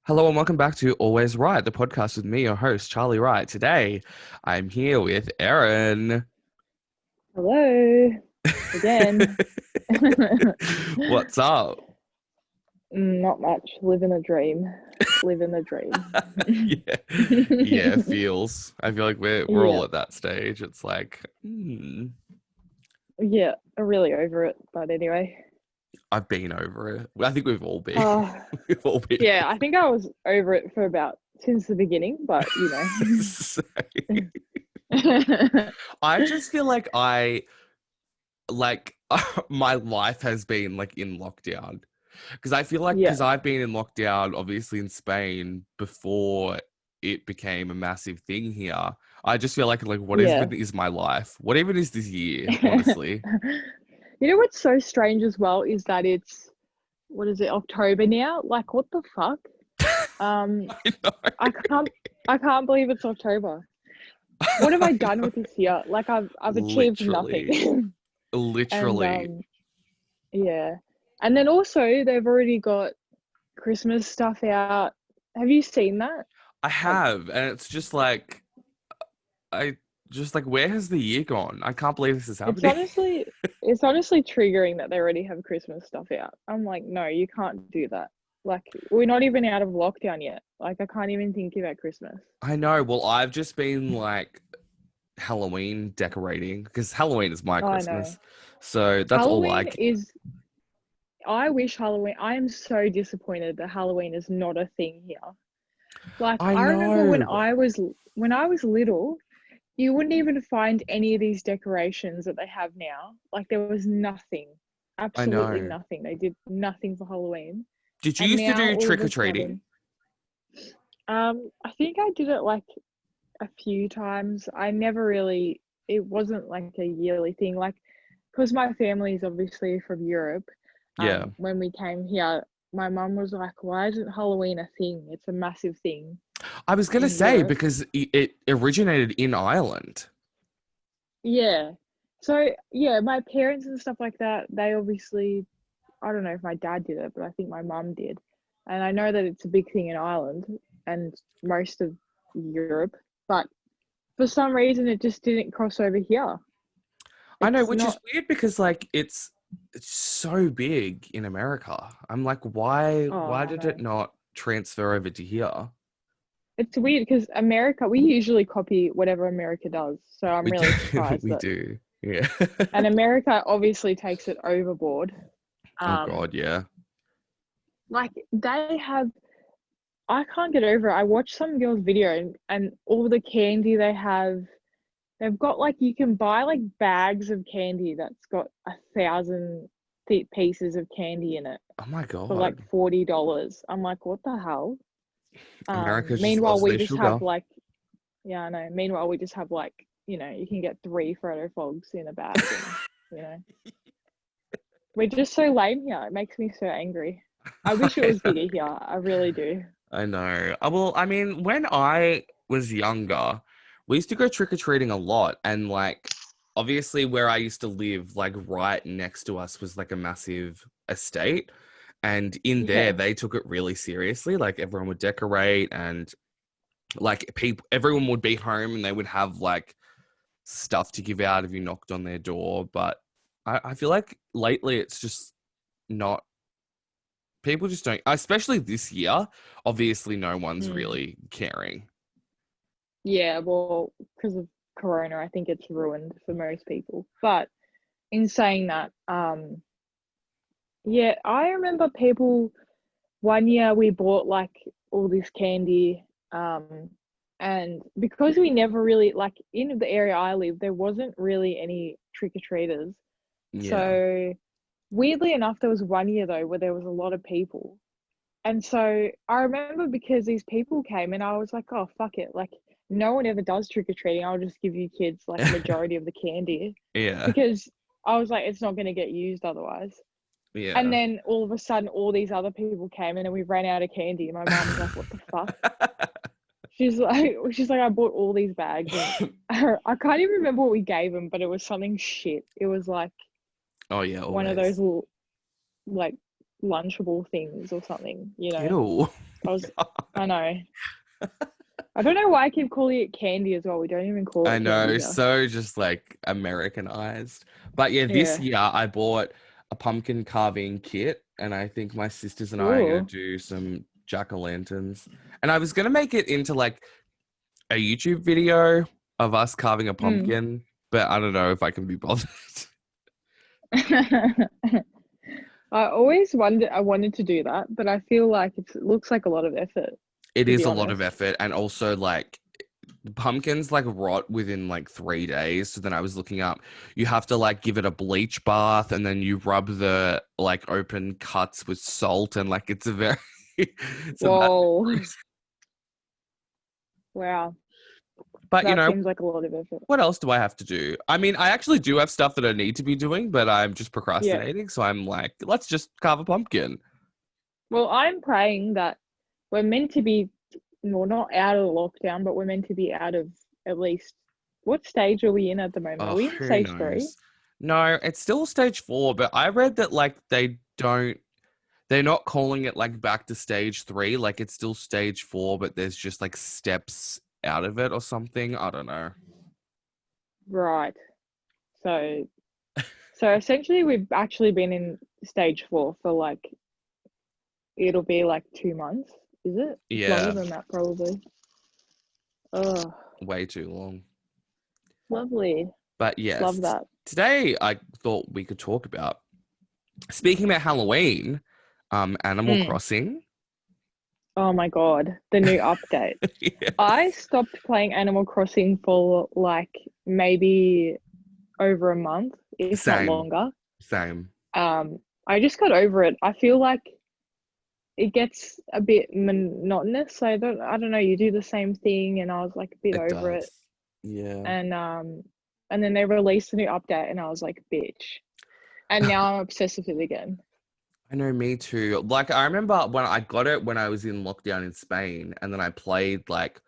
Hello and welcome back to Always Right, the podcast with me, your host, Charlie Wright. Today, I'm here with Erin. Hello again. What's up? Not much. Living a dream. Living a dream. Yeah, yeah, feels. I feel like we're all Yeah, at that stage. It's like, yeah. I'm really over it. But anyway. I've been over it. I think we've all been. Uh, We've all been. yeah, I think I was over it for about since the beginning, but So, know. I just feel like like my life has been like in lockdown. Because I feel like, Yeah, because I've been in lockdown, obviously in Spain before it became a massive thing here. I just feel like what yeah. even is my life? What even is this year, honestly? You know what's so strange as well is that it's what is it, October now? Like what the fuck? Um, I know. I can't I can't believe it's October. What have I done with this year? Like I've achieved Literally, nothing. And literally. yeah. And then also they've already got Christmas stuff out. Have you seen that? I Like have, and it's just like, I just like, where has the year gone? I can't believe this is it's happening. honestly it's honestly triggering that they already have Christmas stuff out. I'm like, no, you can't do that. Like we're not even out of lockdown yet. Like I can't even think about Christmas. I know. Well, I've just been like Halloween decorating because Halloween is my Oh, I know. Christmas. So that's all Halloween like, is I wish Halloween I am so disappointed that Halloween is not a thing here. Like I I remember know. when I was little, you wouldn't even find any of these decorations that they have now. Like there was nothing, I absolutely know. nothing. They did nothing for Halloween. Did you And used to now do all of trick or a treating? sudden, I think I did it like a few times. I never really, it wasn't like a yearly thing. Like, because my family is obviously from Europe, Yeah. when we came here, my mum was like, why isn't Halloween a thing? It's a massive thing I was gonna in say Europe. because it originated in Ireland. Yeah. So yeah, my parents and stuff like that, they obviously, I don't know if my dad did it, but I think my mum did. And I know that it's a big thing in Ireland and most of Europe, but for some reason it just didn't cross over here. I know, It's which is not, weird because like it's so big in America. I'm like, why oh, why I did it know. not transfer over to here? It's weird because America, we usually copy whatever America does. So I'm We do, really surprised we that, do. Yeah. and America obviously takes it overboard. Oh Um, God, yeah. like they have I can't get over it. I watched some girl's video and all the candy they have, they've got like you can buy like bags of candy that's got 1,000 pieces of candy in it Oh my for like God. $40. I'm like, what the hell? America just Meanwhile loves we their just have sugar. like, yeah, I know. Meanwhile we just have like, you can get three Frodo Fogs in a bag and you know, we're just so lame here. It makes me so angry. I wish it I was know. bigger here. I really do. I know. Well, I mean, when I was younger, we used to go trick-or-treating a lot. And like, obviously, where I used to live, like right next to us was like a massive estate. And in there, Yeah. they took it really seriously. Like, everyone would decorate and like everyone would be home and they would have like stuff to give out if you knocked on their door. But I feel like lately it's just not people just don't, especially this year. Obviously, no one's Mm. really caring. Yeah, well, because of Corona, I think it's ruined for most people. But in saying that, yeah, I remember people one year we bought like all this candy, and because we never really like in the area I live, there wasn't really any trick-or-treaters. Yeah, So weirdly enough, there was one year though where there was a lot of people. And so I remember because these people came and I was like, oh, fuck it. Like, no one ever does trick or treating. I'll just give you kids like majority of the candy yeah, because I was like, it's not going to get used otherwise. And yeah. then all of a sudden, all these other people came and then we ran out of candy. And my mom was like, what the fuck? She's like, I bought all these bags and I can't even remember what we gave them, but it was something shit. It was like Oh yeah, one of those always. little, like lunchable things or something. Ew. I know. I don't know why I keep calling it candy as well. We don't even call I it know, candy here. so just like Americanized. But yeah, this Yeah. year I bought a pumpkin carving kit, and I think my sisters and I are gonna Ooh. do some jack-o'-lanterns. And I was gonna make it into like a YouTube video of us carving a Mm. pumpkin, but I don't know if I can be bothered. I wanted to do that, but I feel like it looks like a lot of effort, It to is be a lot of honest. effort, and also like pumpkins like rot within like 3 days. So then I was looking up, you have to like give it a bleach bath, and then you rub the like open cuts with salt, and like it's a very so that, Whoa. Wow. but you That know, seems like a lot of effort. what else do I have to do? I mean, I actually do have stuff that I need to be doing, but I'm just Yeah. procrastinating. So I'm like, let's just carve a pumpkin. Well, I'm praying that we're meant to be, well, not out of lockdown, but we're meant to be out of at least, what stage are we in at the moment? Are Oh, we in who stage 3? knows? No, it's still stage 4, but I read that like they're not calling it like back to stage 3. Like it's still stage 4, but there's just like steps out of it or something. I don't know. Right. So, so essentially we've actually been in stage 4 for like, it'll be like 2 months, is it? It's longer Yeah, than that probably. Oh, way too long. lovely. But Love yes, that. today I thought we could talk about, speaking about Halloween, Animal Mm. Crossing. Oh my God, the new update. I Yes. stopped playing Animal Crossing for like maybe over a month, if not Same, longer. same. I just got over it. I feel like it gets a bit monotonous. I don't know, you do the same thing and I was like a bit It over it. does. Yeah. And then they released a new update and I was like, bitch. And now I'm obsessed with it again. I know, me too. Like, I remember when I got it when I was in lockdown in Spain, and then I played like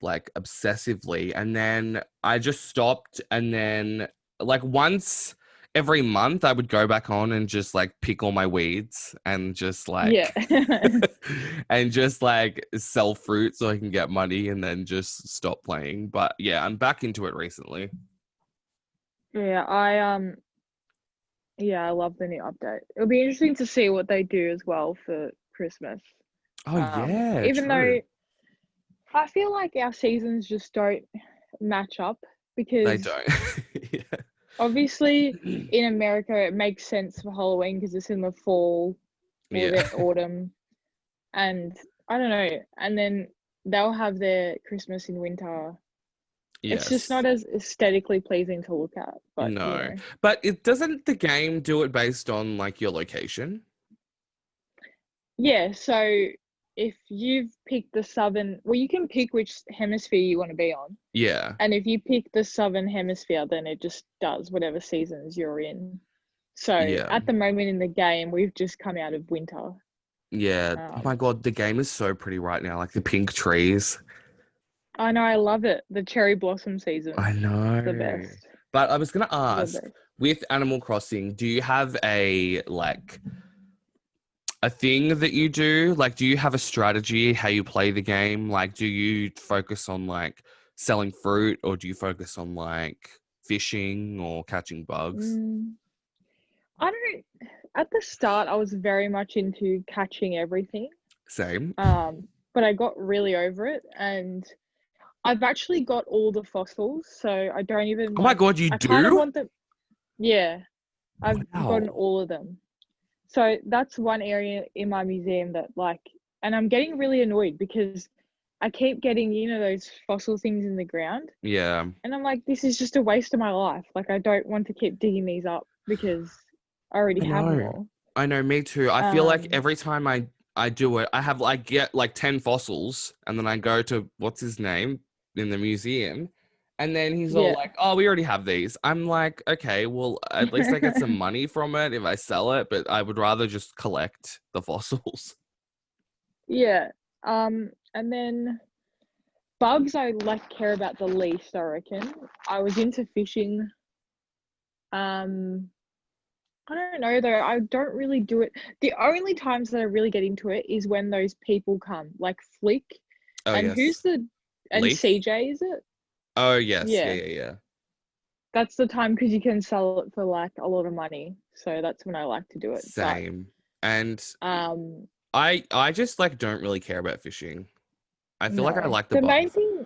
obsessively, and then I just stopped, and then like once every month I would go back on and just like pick all my weeds and just Yeah. like and just like sell fruit so I can get money, and then just stop playing. But yeah, I'm back into it recently. Yeah, I love the new update. It'll be interesting to see what they do as well for Christmas. Oh yeah, Even though true. I feel like our seasons just don't match up They because don't. Yeah. obviously in America it makes sense for Halloween because it's in the fall or Yeah. the autumn, and I don't know, and then they'll have their Christmas in winter. It's just Yes. not as aesthetically pleasing to look at, but you No. know. But it doesn't the game do it based on like your location? Yeah, so if you've picked the southern, well, you can pick which hemisphere you want to be on. Yeah. And if you pick the southern hemisphere, then it just does whatever seasons you're in. So Yeah. at the moment in the game, we've just come out of winter. Yeah. Oh my Um, God, the game is so pretty right now. Like the pink trees. I know, I love it. The cherry blossom season, I the know. best, But I was gonna the ask, best. with Animal Crossing, do you have a like a thing that you do? Like, do you have a strategy how you play the game? Like, do you focus on like selling fruit, or do you focus on like fishing or catching bugs? Mm, I don't. At the start, I was very much into catching everything. Same. But I got really over it, and I've actually got all the fossils, so I don't even Oh my like. God, you I kind of do? want them. Yeah, I've gotten Wow. all of them. So that's one area in my museum that like, and I'm getting really annoyed because I keep getting, those fossil things in the ground. Yeah. And I'm like, this is just a waste of my life. Like, I don't want to keep digging these up because I already I have them know. all. I know, me too. I feel like Um, every time I do it, I get like 10 fossils, and then I go to what's his name in the museum, and then he's all yeah. like, "Oh, we already have these." I'm like, "Okay, well, at least I get some money from it if I sell it, but I would rather just collect the fossils." Yeah. And then bugs I like care about the least, I reckon. I was into fishing. Um, I don't know though. I don't really do it. The only times that I really get into it is when those people come, like Flick, Oh and yes. and Leaf? CJ, is it? Oh yes. Yeah, Yeah, yeah, yeah. that's the time because you can sell it for like a lot of money. So that's when I like to do it. But Same. And um, I just like don't really care about fishing. I feel like I no. like the The main buzz. thing,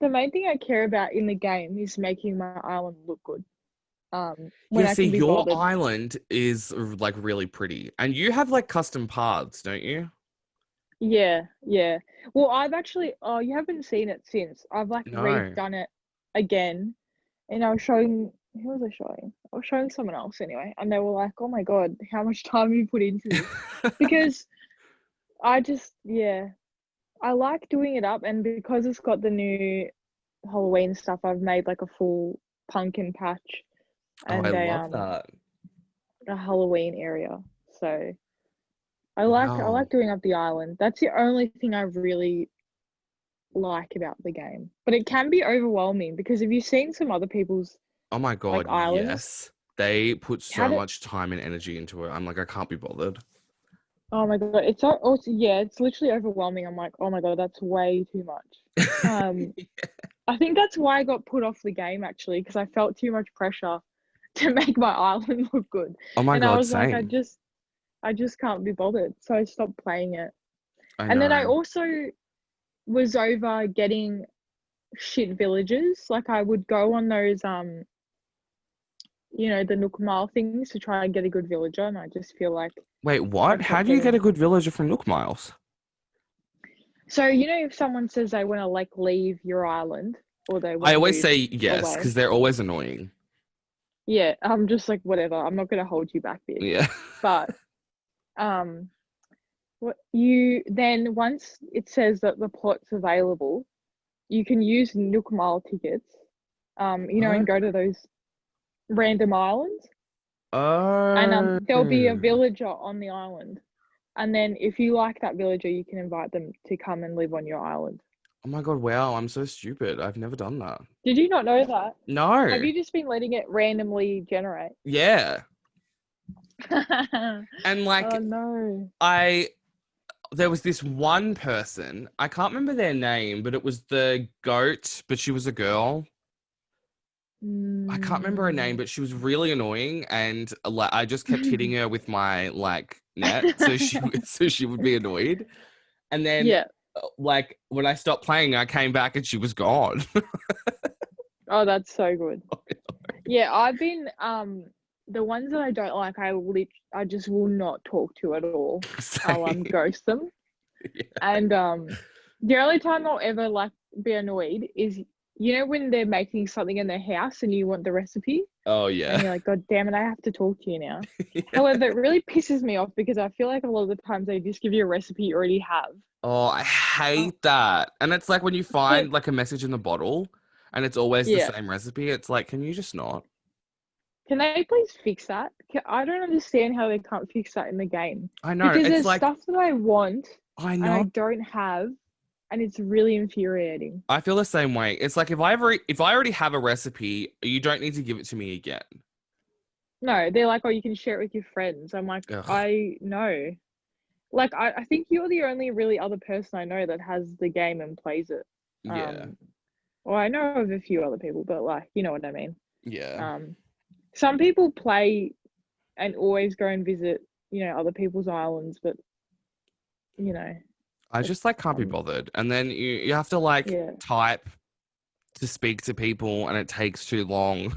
the main thing I care about in the game is making my island look good. When Yeah, I see, can be your bothered. island is like really pretty. And you have like custom paths, don't you? Yeah, yeah. Well, I've actually, oh, you haven't seen it since. I've like No. redone it again. And I was showing, who was I showing? I was showing someone else anyway. And they were like, oh my God, how much time you put into this? Because I just, yeah, I like doing it up. And because it's got the new Halloween stuff, I've made like a full pumpkin patch Oh, I and love that. a Halloween area. So I Wow. like doing up the island. That's the only thing I really like about the game. But it can be overwhelming because have you seen some other people's Oh my like God, islands? yes. They put How so do much time and energy into it. I'm like, I can't be bothered. Oh my God, it's so also yeah, it's literally overwhelming. I'm like, oh my God, that's way too much. Um, I think that's why I got put off the game actually, because I felt too much pressure to make my island look good. Oh my And I God, was like, same. I just can't be bothered. So I stopped playing it. I And then I know. also was over getting shit villages. Like I would go on those the Nook Mile things to try and get a good villager, and I just feel like Wait, I what? How kept do you get a getting. good villager from Nook Miles? So if someone says they want to like leave your island or they want I to always move say yes, away, because they're always annoying. yeah, I'm just like whatever. I'm not gonna hold you back, bitch. Yeah. But um, what you then once it says that the plot's available, you can use Nook Mile tickets, Oh. and go to those random islands, and Oh. there'll be a villager on the island. And then if you like that villager, you can invite them to come and live on your island. Oh my God, wow, I'm so stupid. I've never done that. Did you not know that? Have No. you just been letting it randomly generate? Yeah. And Oh like no. I there was this one person, I can't remember their name, but it was the goat, but she was a girl. I can't remember her name, Mm. but she was really annoying, and like I just kept hitting her with my like net, so she so she would be annoyed. And then Yeah. like when I stopped playing, I came back and she was gone. Oh, that's so good. Yeah, I've been the ones that I don't like, I just will not talk to at all. I'll Same. ghost them. Yeah. And the only time I'll ever like be annoyed is when they're making something in their house and you want the recipe Oh and yeah. you're like, God damn it, I have to talk to you now. Yeah. However, it really pisses me off because I feel like a lot of the times they just give you a recipe you already have. Oh, I Uh, hate that. And it's like when you so find like a message in the bottle and it's always the yeah, same recipe, it's like, can you just not? can they please fix that? I don't understand how they can't fix that in the game I know. because It's there's like, stuff that I want I and I know. don't have, and it's really infuriating. I feel the same way. It's like if I already have a recipe, you don't need to give it to me again. No, they're like, oh, you can share it with your friends. I'm like, Ugh. I know. Like, I think you're the only really other person I know that has the game and plays it. Yeah. Um, well, I know of a few other people, but like, you know what I mean. Yeah. Um, some people play and always go and visit, other people's islands, but you know, I just it's like can't be bothered. And then you have to like yeah, type to speak to people and it takes too long.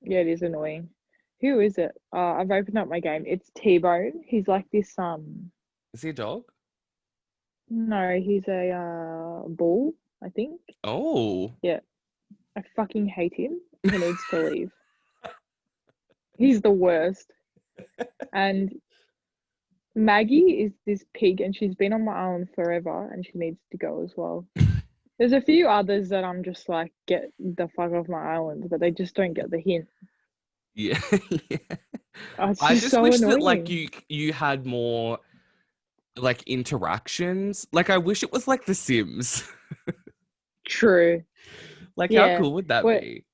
yeah, it is annoying. Who is it? I've opened up my game. It's T-Bone. He's like this. Is he a dog? No, he's a bull. I think. Oh. Yeah, I fucking hate him. He needs to leave. He's the worst. And Maggie is this pig, and she's been on my island forever, and she needs to go as well. There's a few others that I'm just like, get the fuck off my island, but they just don't get the hint. Yeah. Yeah. Oh, it's I just just so wish that like annoying. you had more like interactions. Like I wish it was like The Sims. True. Like how Yeah. cool would that But be?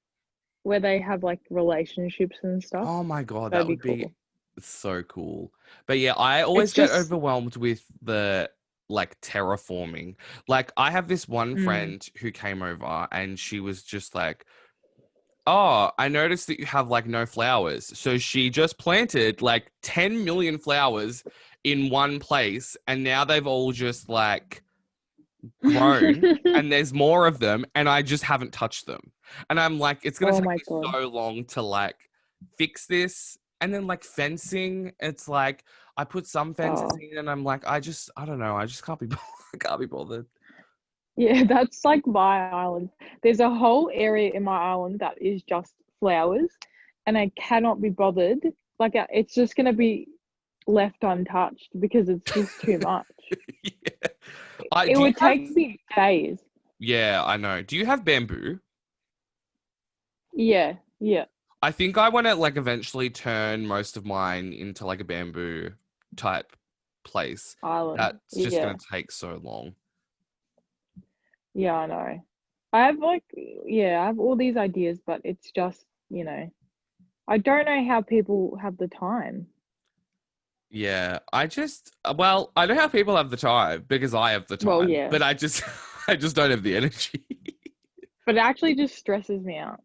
where they have like relationships and stuff. Oh my God, That'd that be would be cool. so cool. But yeah, I always It's get just overwhelmed with the like terraforming. Like I have this one mm. friend who came over and she was just like, "Oh, I noticed that you have like no flowers." So she just planted like 10 million flowers in one place and now they've all just like grown and there's more of them and I just haven't touched them. And I'm like, it's gonna Oh take my me God. so long to like fix this. And then like fencing, it's like I put some fences Oh. in and I'm like, I don't know, I just can't be I can't be bothered. Yeah, that's like my island. There's a whole area in my island that is just flowers, and I cannot be bothered. Like, it's just gonna be left untouched because it's just too much. Yeah. I It do you would have take me days. Yeah, I know. Do you have bamboo? Yeah, yeah, I think I want to like eventually turn most of mine into like a bamboo type place. island. That's just Yeah, gonna take so long. yeah, I know. I have like, yeah, I have all these ideas, but it's just, I don't know how people have the time. Yeah, well, I know how people have the time because I have the Well, time, yeah, but I just don't have the energy. but it actually just stresses me out.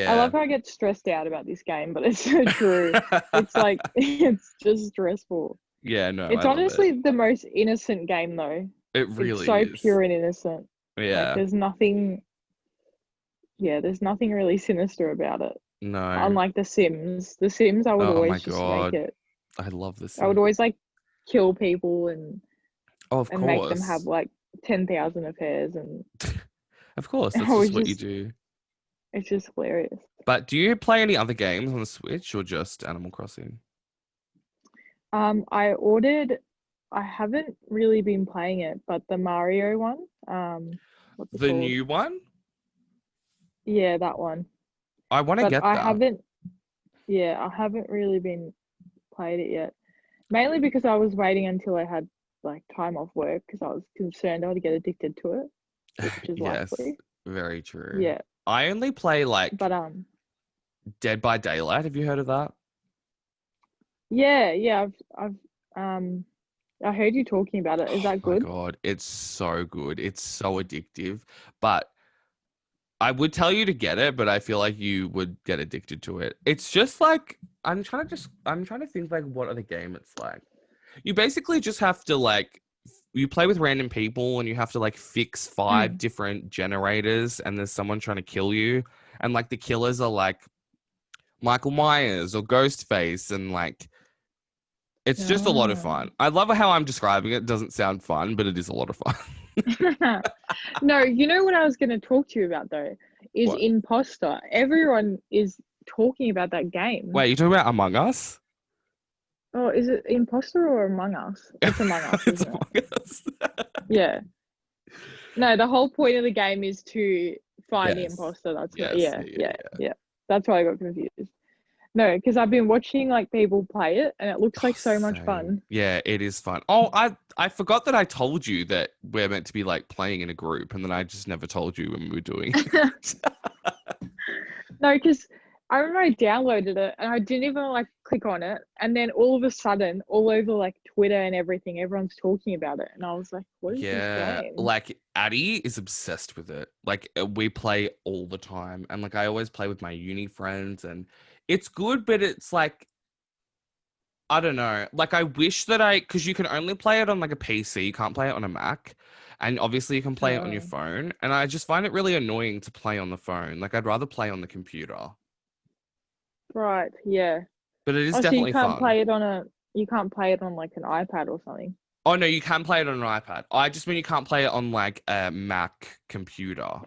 I Yeah. love how I get stressed out about this game, but it's so true. It's like it's just stressful. Yeah, no, I It's love it. honestly the most innocent game though. It It's really so is. pure and innocent. Like Yeah. there's nothing, yeah, there's nothing really sinister about it. No. Unlike The Sims. The Sims, I would Oh my always just make God. it. I love The I would Sims. always like kill people Oh, of and make them have course. like 10,000 affairs, and Of course, I that's was just what you just, do. it's just hilarious. But do you play any other games on the Switch or just Animal Crossing? I ordered. I haven't really been playing it, but the Mario one. What's it The called? new one? Yeah, that one. I want to But get I that. haven't. Yeah, I haven't really been played it yet. Mainly because I was waiting until I had like time off work because I was concerned I would get addicted to it, which is Yes, likely. very true. Yeah, I only play like but Dead by Daylight. Have you heard of that? yeah, yeah. I've I heard you talking about it. Is Oh that my good? God, it's so good. It's so addictive. But I would tell you to get it, but I feel like you would get addicted to it. It's just like I'm trying to think like what other game it's like. You basically just have to like you play with random people and you have to like fix five Mm. different generators and there's someone trying to kill you. And like the killers are like Michael Myers or Ghostface and like it's just a lot of Ah. fun. I love how I'm describing it. It doesn't sound fun, but it is a lot of fun. No, you know what I was going to talk to you about though is What? Imposter. Everyone is talking about that game. Wait, you talking about Among Us? Oh, is it Imposter or Among Us? It's Among Us, It's isn't it? Among Us. Yeah. No, the whole point of the game is to find the Yes. imposter. That's what, Yes. yeah, Yeah, yeah, yeah, yeah. yeah. That's why I got confused. No, because I've been watching like people play it and it looks Oh, like so much same. fun. Yeah, it is fun. Oh, I forgot that I told you that we're meant to be like playing in a group, and then I just never told you when we were doing it. No, because I remember I downloaded it and I didn't even like click on it. And then all of a sudden, all over like Twitter and everything, everyone's talking about it. And I was like, what is this Yeah, game? like Addie is obsessed with it. Like we play all the time, and like I always play with my uni friends, and it's good, but it's like I don't know. Like I wish that because you can only play it on like a PC, you can't play it on a Mac, and obviously you can play it on your Oh, phone. And I just find it really annoying to play on the phone. Like I'd rather play on the computer, right. Yeah. but it is Oh, so definitely fun. you can't play it on like an iPad or something. Oh no, you can play it on an iPad. I just mean you can't play it on like a Mac computer.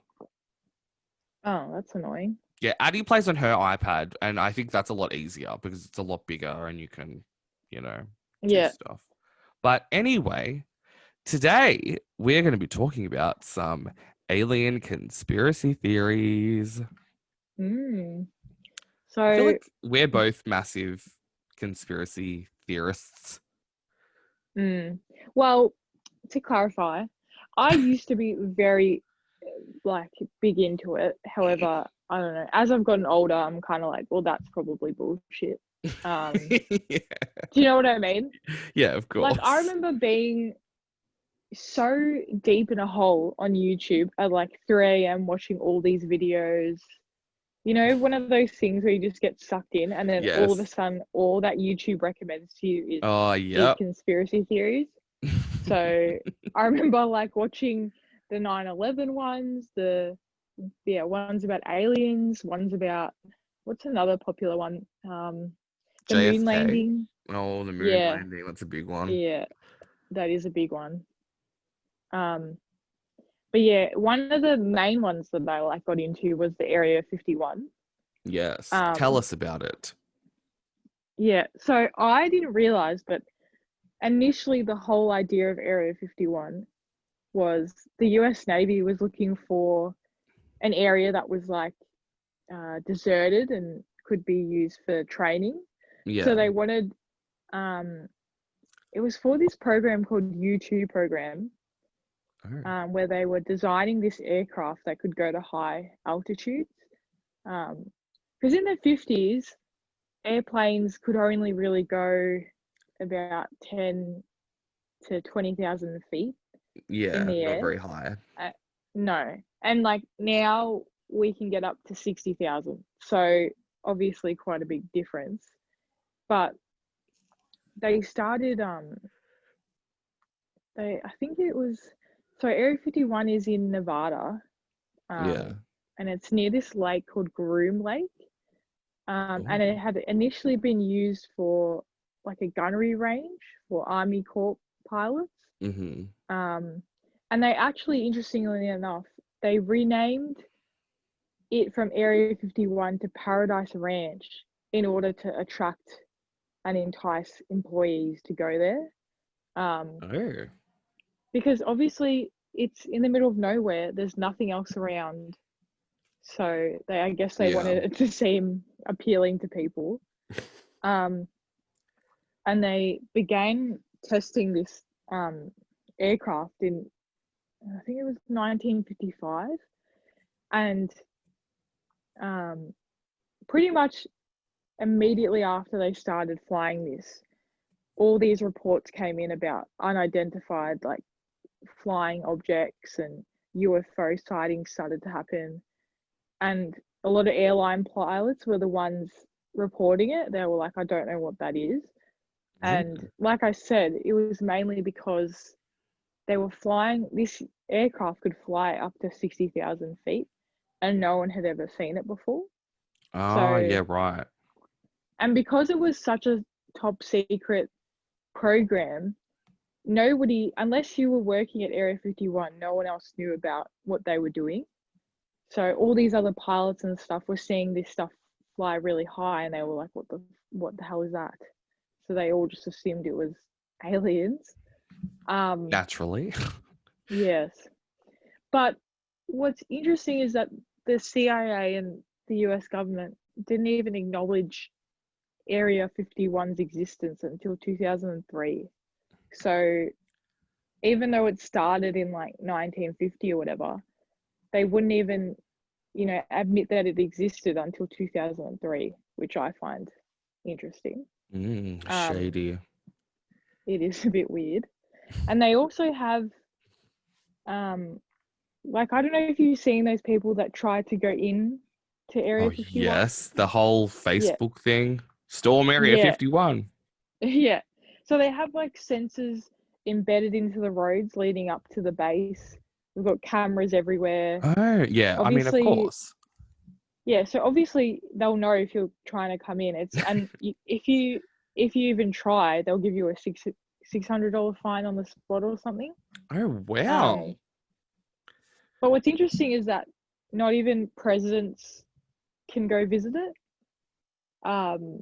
Oh, that's annoying. Yeah, Addie plays on her iPad, and I think that's a lot easier because it's a lot bigger and you can, you know, do Yeah. stuff. But anyway, today we're going to be talking about some alien conspiracy theories. Mm. I feel So, like we're both massive conspiracy theorists. mm. Well, to clarify, I used to be very like big into it. However, I don't know. As I've gotten older, I'm kind of like, well, that's probably bullshit. Yeah. Do you know what I mean? Yeah, of Like, I course. remember being so deep in a hole on YouTube at like 3 a.m. watching all these videos. You know, one of those things where you just get sucked in, and then all of a Yes. sudden, all that YouTube recommends to you Oh, is yep. conspiracy theories. So I remember like watching the 9/11 ones, ones about aliens, ones about what's another popular one? The moon JFK. landing. Oh, the moon Yeah, landing. That's a big one. yeah, that is a big one. Um, but yeah, one of the main ones that I like got into was the Area 51. Yes. Tell Um, us about it. yeah, so I didn't realize, but initially the whole idea of Area 51 was the US Navy was looking for an area that was like deserted and could be used for training. So Yeah. they wanted, um, it was for this program called U2 program, Oh. where they were designing this aircraft that could go to high altitudes. Because in the 50s, airplanes could only really go about 10 to 20,000 feet in Yeah, the not air. very high. No. And like now we can get up to 60,000. So obviously quite a big difference. But they started I think it was, so Area 51 is in Nevada. Yeah. And it's near this lake called Groom Lake. Oh. And it had initially been used for like a gunnery range for Army Corps pilots. Mm-hmm. Um, and they actually, interestingly enough, they renamed it from Area 51 to Paradise Ranch in order to attract and entice employees to go there. Oh. Because obviously it's in the middle of nowhere, there's nothing else around. So I guess they Yeah. wanted it to seem appealing to people. Um, and they began testing this aircraft in, I think it was 1955. And um, pretty much immediately after they started flying this, all these reports came in about unidentified like flying objects, and UFO sightings started to happen. And a lot of airline pilots were the ones reporting it. They were like, I don't know what that is. And Mm. like I said, it was mainly because they were flying, this aircraft could fly up to 60,000 feet, and no one had ever seen it before. Oh, So, yeah, right. and because it was such a top secret program, nobody, unless you were working at Area 51, no one else knew about what they were doing. So all these other pilots and stuff were seeing this stuff fly really high, and they were like, what the hell is that? So they all just assumed it was aliens. Naturally. Yes. But what's interesting is that the CIA and the US government didn't even acknowledge Area 51's existence until 2003. So even though it started in like 1950 or whatever, they wouldn't even, admit that it existed until 2003, which I find interesting. Um, Shady. it is a bit weird. And they also have, um, like, I don't know if you've seen those people that try to go in to Oh, Area 51. yes. The whole Yeah, Facebook thing. Storm Area yeah, 51. yeah. So they have like sensors embedded into the roads leading up to the base. We've got cameras everywhere. Oh, yeah. I mean, of Obviously, course. yeah. So obviously they'll know if you're trying to come in. If you even try, they'll give you a $600 fine on the spot or something. Oh, wow. Um, but what's interesting is that not even presidents can go visit it. Um,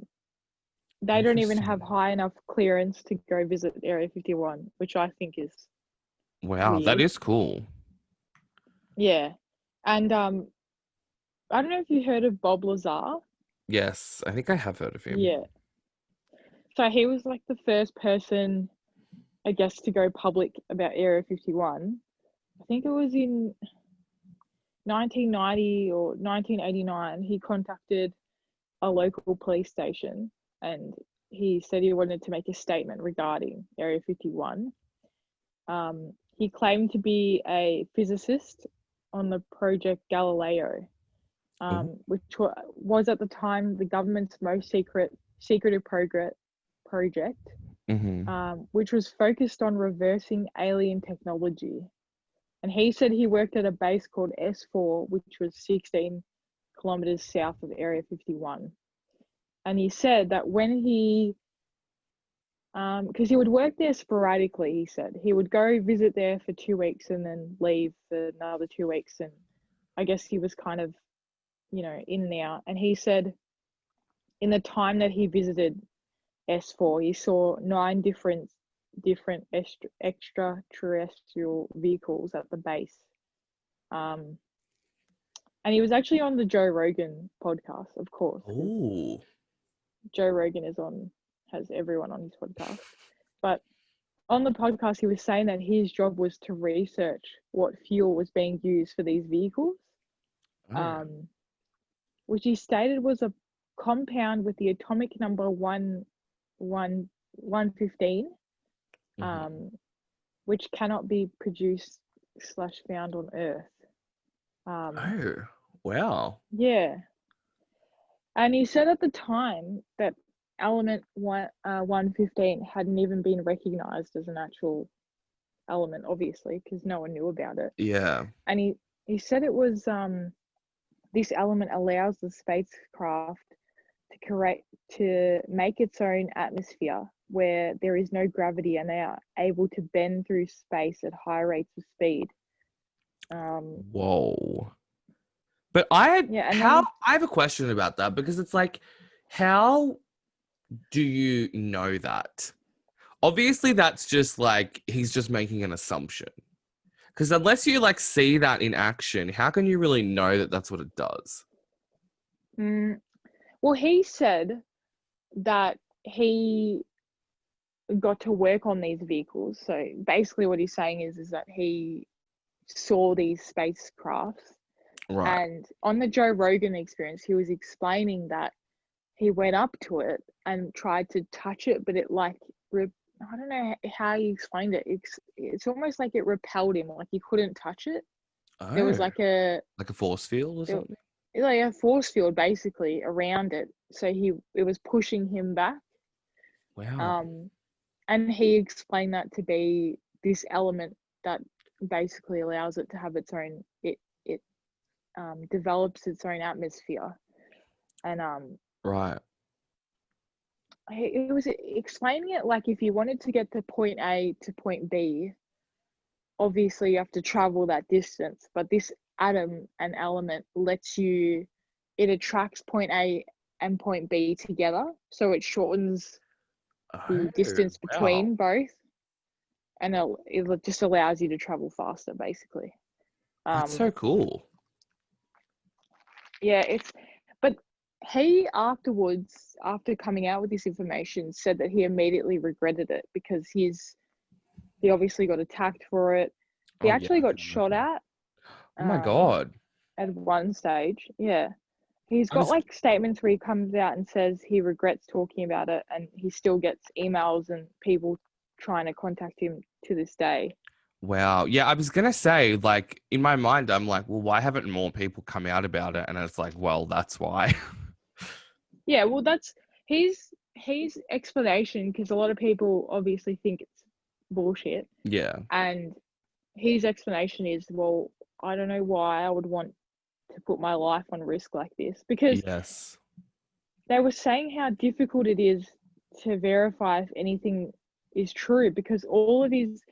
they don't even have Interesting. high enough clearance to go visit Area 51, which I think is Wow, that weird. is cool. Yeah. And I don't know if you heard of Bob Lazar. Yes, I think I have heard of him. Yeah. So he was like the first person, I guess, to go public about Area 51. I think it was in 1990 or 1989, he contacted a local police station and he said he wanted to make a statement regarding Area 51. He claimed to be a physicist on the Project Galileo, which was at the time the government's most secretive project, which was focused on reversing alien technology. And he said he worked at a base called S4, which was 16 kilometers south of Area 51. And he said that when he, because he would work there sporadically, he said he would go visit there for 2 weeks and then leave for another 2 weeks. And I guess he was kind of, in and out. And he said in the time that he visited S4, he saw 9 different extraterrestrial vehicles at the base. And he was actually on the Joe Rogan podcast, of course. Ooh. Joe Rogan has everyone on his podcast. But on the podcast, he was saying that his job was to research what fuel was being used for these vehicles, which he stated was a compound with the atomic number 115, which cannot be produced / found on Earth. Oh, wow. Yeah. And he said at the time that element 115 hadn't even been recognized as an actual element, obviously, because no one knew about it. Yeah. And he said it was this element allows the spacecraft to make its own atmosphere where there is no gravity, and they are able to bend through space at high rates of speed. Whoa. But I have a question about that, because it's like, how do you know that? Obviously, that's just like, he's just making an assumption. Because unless you like see that in action, how can you really know that that's what it does? Well, he said that he got to work on these vehicles. So basically what he's saying is that he saw these spacecrafts. Right. And on the Joe Rogan experience, he was explaining that he went up to it and tried to touch it, but it I don't know how he explained it. It's almost like it repelled him, like he couldn't touch it. Oh, there was like a force field or something? Like a force field basically around it. So it was pushing him back. Wow. And he explained that to be this element that basically allows it to have its own, it develops its own atmosphere. And right. It was explaining it like if you wanted to get to point A to point B, obviously you have to travel that distance, but this atom and element it attracts point A and point B together, so it shortens the distance between both, and it just allows you to travel faster, basically. That's so cool. Yeah, but he afterwards, after coming out with this information, said that he immediately regretted it because he obviously got attacked for it. He actually got shot at. Oh my God. At one stage, yeah. He's got like statements where he comes out and says he regrets talking about it, and he still gets emails and people trying to contact him to this day. Wow. Yeah, I was going to say, like, in my mind, I'm like, well, why haven't more people come out about it? And it's like, well, that's why. Yeah, well, that's his explanation, because a lot of people obviously think it's bullshit. Yeah. And his explanation is, well, I don't know why I would want to put my life on risk like this, because they were saying how difficult it is to verify if anything is true, because all of his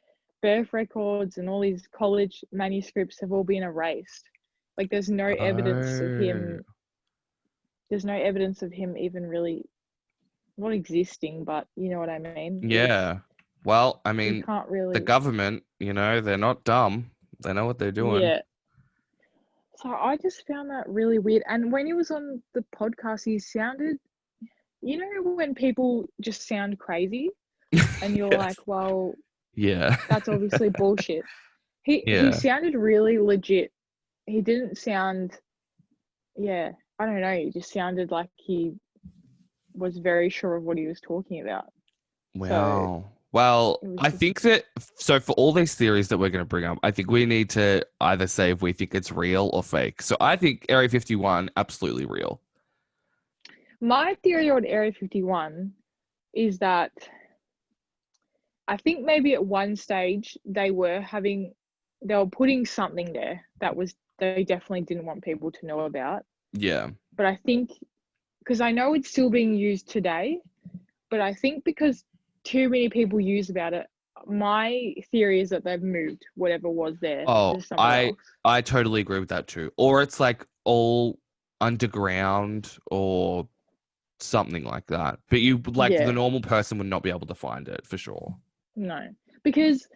birth records and all his college manuscripts have all been erased. Like there's no evidence of him. There's no evidence of him even really not existing, but you know what I mean? Yeah. Well, I mean, can't really... the government, they're not dumb. They know what they're doing. Yeah. So I just found that really weird. And when he was on the podcast, he sounded, when people just sound crazy and you're like, well, yeah, that's obviously bullshit. He sounded really legit. he didn't sound, yeah, I don't know. He just sounded like he was very sure of what he was talking about. So Wow. Well, it was I just, think that so for all these theories that we're going to bring up, I think we need to either say if we think it's real or fake. So I think Area 51 absolutely real. my theory on Area 51 is that I think maybe at one stage they were putting something there that was they definitely didn't want people to know about. Yeah. But I think because I know it's still being used today, but I think because too many people use about it, my theory is that they've moved whatever was there Oh, to somewhere I else. I totally agree with that too. Or it's like all underground or something like that. But you like the Yeah, normal person would not be able to find it for sure. no. Because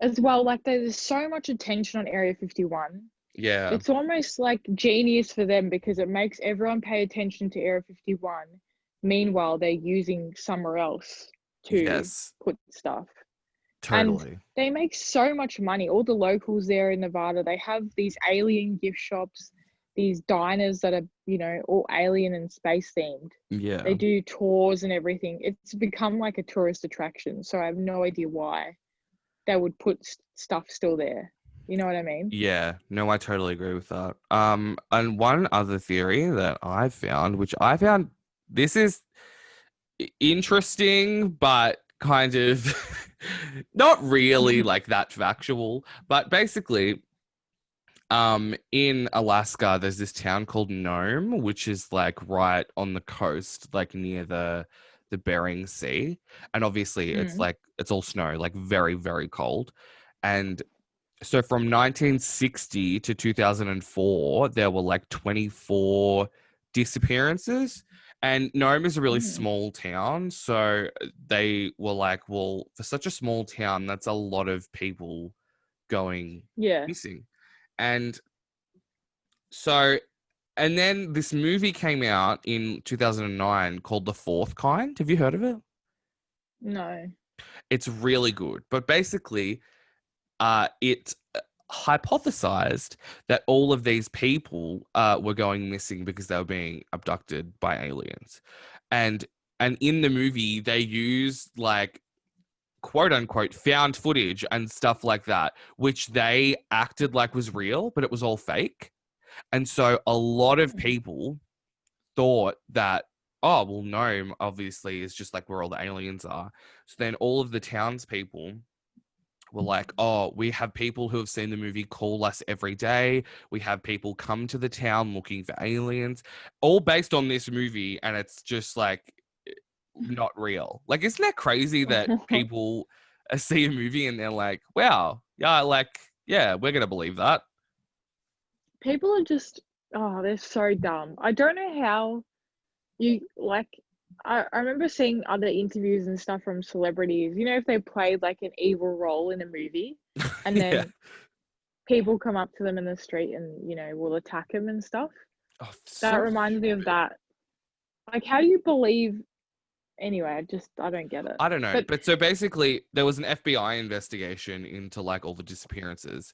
as well, like there's so much attention on Area 51. Yeah. It's almost like genius for them because it makes everyone pay attention to Area 51. Meanwhile, they're using somewhere else to Yes. put stuff. And Totally. they make so much money. All the locals there in Nevada, they have these alien gift shops, these diners that are, all alien and space themed. They Yeah. do tours and everything. It's become like a tourist attraction. So I have no idea why they would put stuff still there. You know what I mean? Yeah, no, I totally agree with that. And one other theory that I found, which I found this is interesting, but kind of not really like that factual, but basically, in Alaska, there's this town called Nome, which is like right on the coast, like near the Bering Sea, and obviously Mm. it's all snow, like very, very cold, and so from 1960 to 2004, there were like 24 disappearances. And Nome is a really Mm. small town. So they were like, well, for such a small town, that's a lot of people going Yeah. missing. And so, and then this movie came out in 2009 called The Fourth Kind. Have you heard of it? No. It's really good. But basically, it hypothesized that all of these people were going missing because they were being abducted by aliens, and in the movie they used like quote unquote found footage and stuff like that, which they acted like was real, but it was all fake. And so a lot of Mm. people thought that, oh well, Nome obviously is just like where all the aliens are. So then all of the townspeople were like, oh, we have people who have seen the movie call us every day. We have people come to the town looking for aliens, all based on this movie. And it's just like not real. Like, isn't that crazy that people see a movie and they're like, wow, yeah, like, yeah, we're going to believe that. People are just, oh, they're so dumb. I don't know how you like. I remember seeing other interviews and stuff from celebrities. If they played like an evil role in a movie, and Yeah. then people come up to them in the street and will attack them and stuff. Oh, That so reminds me of stupid. that. Like, how do you believe? Anyway, I don't get it. I don't know. But But so basically, there was an FBI investigation into like all the disappearances.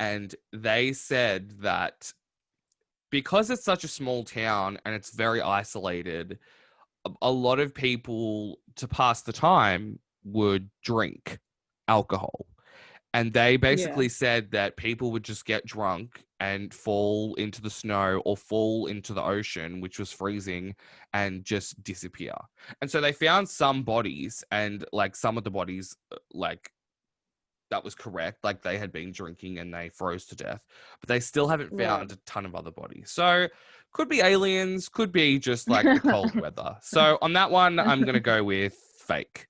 And they said that because it's such a small town and it's very isolated, a lot of people to pass the time would drink alcohol. And they yeah, basically said that people would just get drunk and fall into the snow or fall into the ocean, which was freezing, and just disappear. And so they found some bodies, and like some of the bodies, like that was correct. Like they had been drinking and they froze to death, but they still haven't right. found a ton of other bodies. So could be aliens, could be just like the cold weather. So on that one, I'm going to go with fake.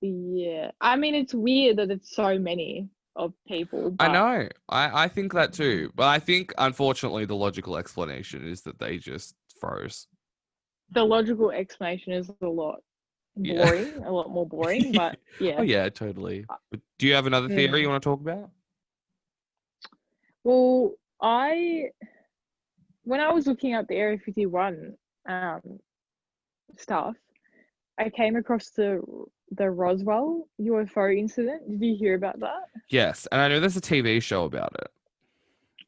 Yeah. I mean, it's weird that it's so many of people, I but know. I think that too. But I think, unfortunately, the logical explanation is that they just froze. the logical explanation is Yeah. a lot more boring, but Oh, yeah. yeah, totally. But do you have another theory you Mm. want to talk about? Well, when I was looking at the Area 51 um, stuff, I came across the Roswell UFO incident. Did you hear about that? Yes. And I know there's a TV show about it.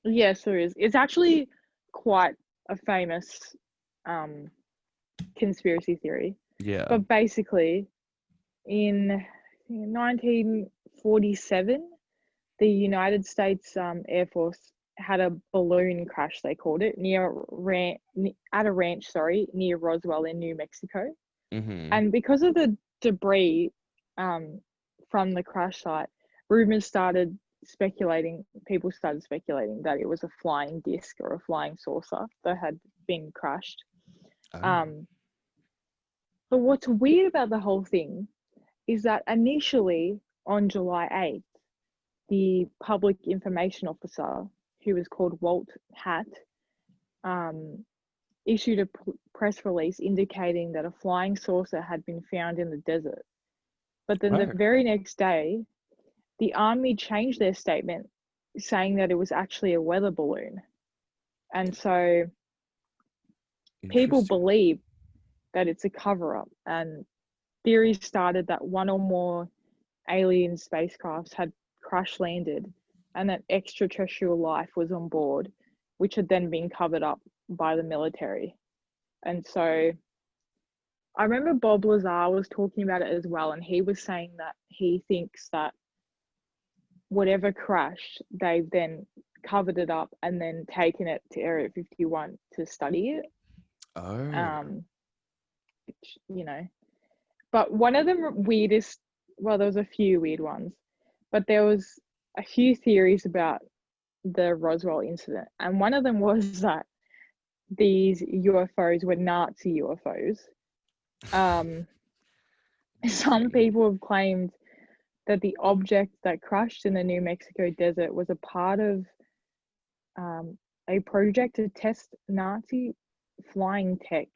Yes, there is. It's actually quite a famous conspiracy theory. Yeah. But basically, in 1947, the United States Air Force had a balloon crash, they called it, at a ranch, near Roswell in New Mexico. Mm-hmm. And because of the debris from the crash site, people started speculating that it was a flying disc or a flying saucer that had been crashed. Oh. But what's weird about the whole thing is that initially on July 8th, the public information officer, who was called Walt Hatt, issued a press release indicating that a flying saucer had been found in the desert. But then the Oh. very next day, the army changed their statement, saying that it was actually a weather balloon. And so people Interesting. believe that it's a cover-up, and theories started that one or more alien spacecrafts had crash landed and that extraterrestrial life was on board, which had then been covered up by the military. And so I remember Bob Lazar was talking about it as well, and he was saying that he thinks that whatever crashed, they've then covered it up and then taken it to Area 51 to study it. Oh. Which, but one of the weirdest, well, there was a few weird ones, but there was a few theories about the Roswell incident, and one of them was that these UFOs were Nazi UFOs. Some people have claimed that the object that crashed in the New Mexico desert was a part of a project to test Nazi flying tech.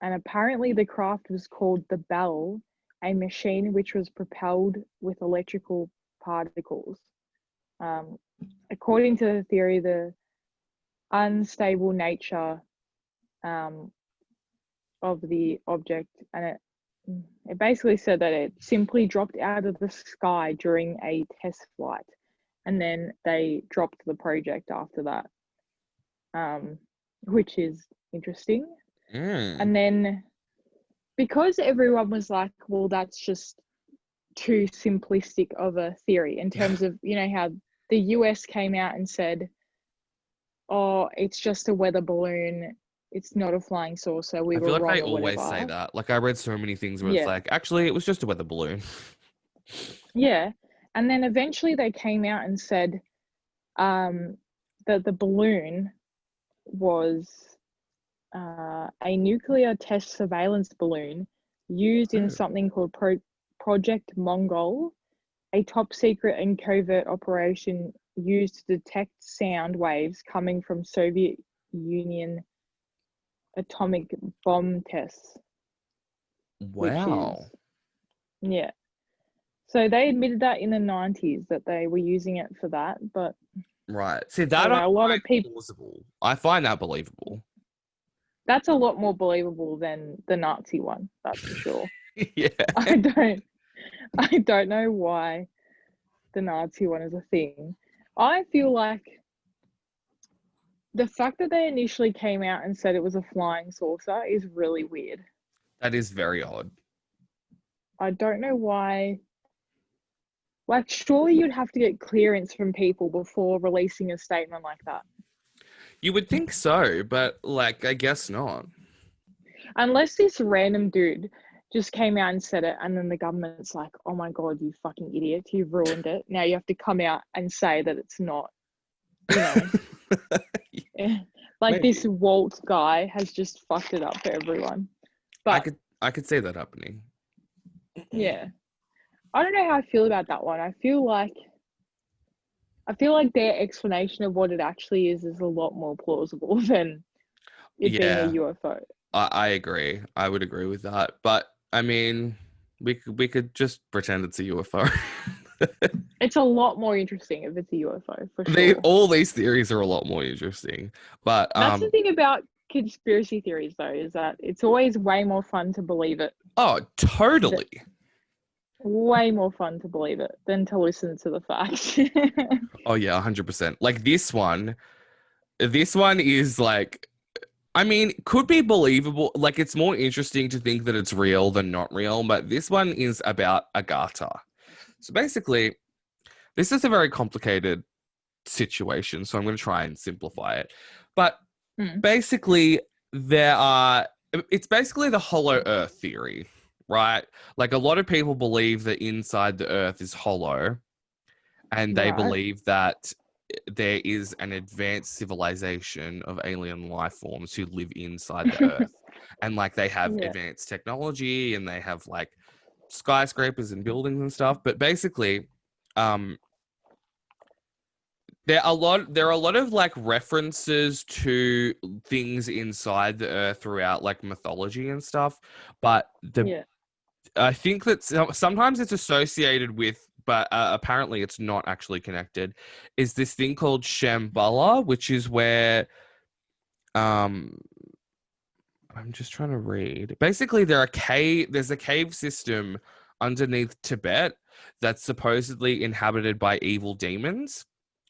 And apparently the craft was called the Bell, a machine which was propelled with electrical particles. According to the theory, the unstable nature of the object, and it basically said that it simply dropped out of the sky during a test flight, and then they dropped the project after that, which is interesting. And then because everyone was like, well, that's just too simplistic of a theory in terms of, how the US came out and said, oh, it's just a weather balloon, it's not a flying saucer, we I were feel like wrong they or always say whatever. that. Like I read so many things where it's Yeah. like, actually, it was just a weather balloon. Yeah. And then eventually they came out and said that the balloon was a nuclear test surveillance balloon used in something called Project Mongol, a top secret and covert operation used to detect sound waves coming from Soviet Union atomic bomb tests. Wow. Yeah. So they admitted that in the 90s that they were using it for that, but Right. See, I that don't I know, a lot of find people, plausible. I find that believable. that's a lot more believable than the Nazi one, that's for sure. Yeah. I don't know why the Nazi one is a thing. I feel like the fact that they initially came out and said it was a flying saucer is really weird. That is very odd. I don't know why. Like, surely you'd have to get clearance from people before releasing a statement like that. You would think so, but like, I guess not. Unless this random dude just came out and said it, and then the government's like, oh my God, you fucking idiot, you've ruined it. Now you have to come out and say that it's not, like Maybe. this Walt guy has just fucked it up for everyone. But I could see that happening. yeah, I don't know how I feel about that one. I feel like their explanation of what it actually is a lot more plausible than it being a UFO. I agree. I would agree with that. But I mean, we could just pretend it's a UFO. It's a lot more interesting if it's a UFO, for sure. All these theories are a lot more interesting. But That's the thing about conspiracy theories, though, is that it's always way more fun to believe it. oh, totally. way more fun to believe it than to listen to the facts. Oh yeah, 100%. Like this one is like, I mean, could be believable. Like, it's more interesting to think that it's real than not real, but this one is about Agatha. So basically, this is a very complicated situation, so I'm going to try and simplify it. But Mm. basically, it's basically the hollow earth theory, right? Like, a lot of people believe that inside the earth is hollow, and they Right. believe that there is an advanced civilization of alien life forms who live inside the earth. And like they have Yeah. advanced technology and they have like skyscrapers and buildings and stuff. But basically, um, there are a lot of like references to things inside the earth throughout like mythology and stuff. But Yeah. I think that sometimes it's associated with, but apparently it's not actually connected, is this thing called Shambhala, which is where, um, I'm just trying to read. Basically, there's a cave system underneath Tibet that's supposedly inhabited by evil demons.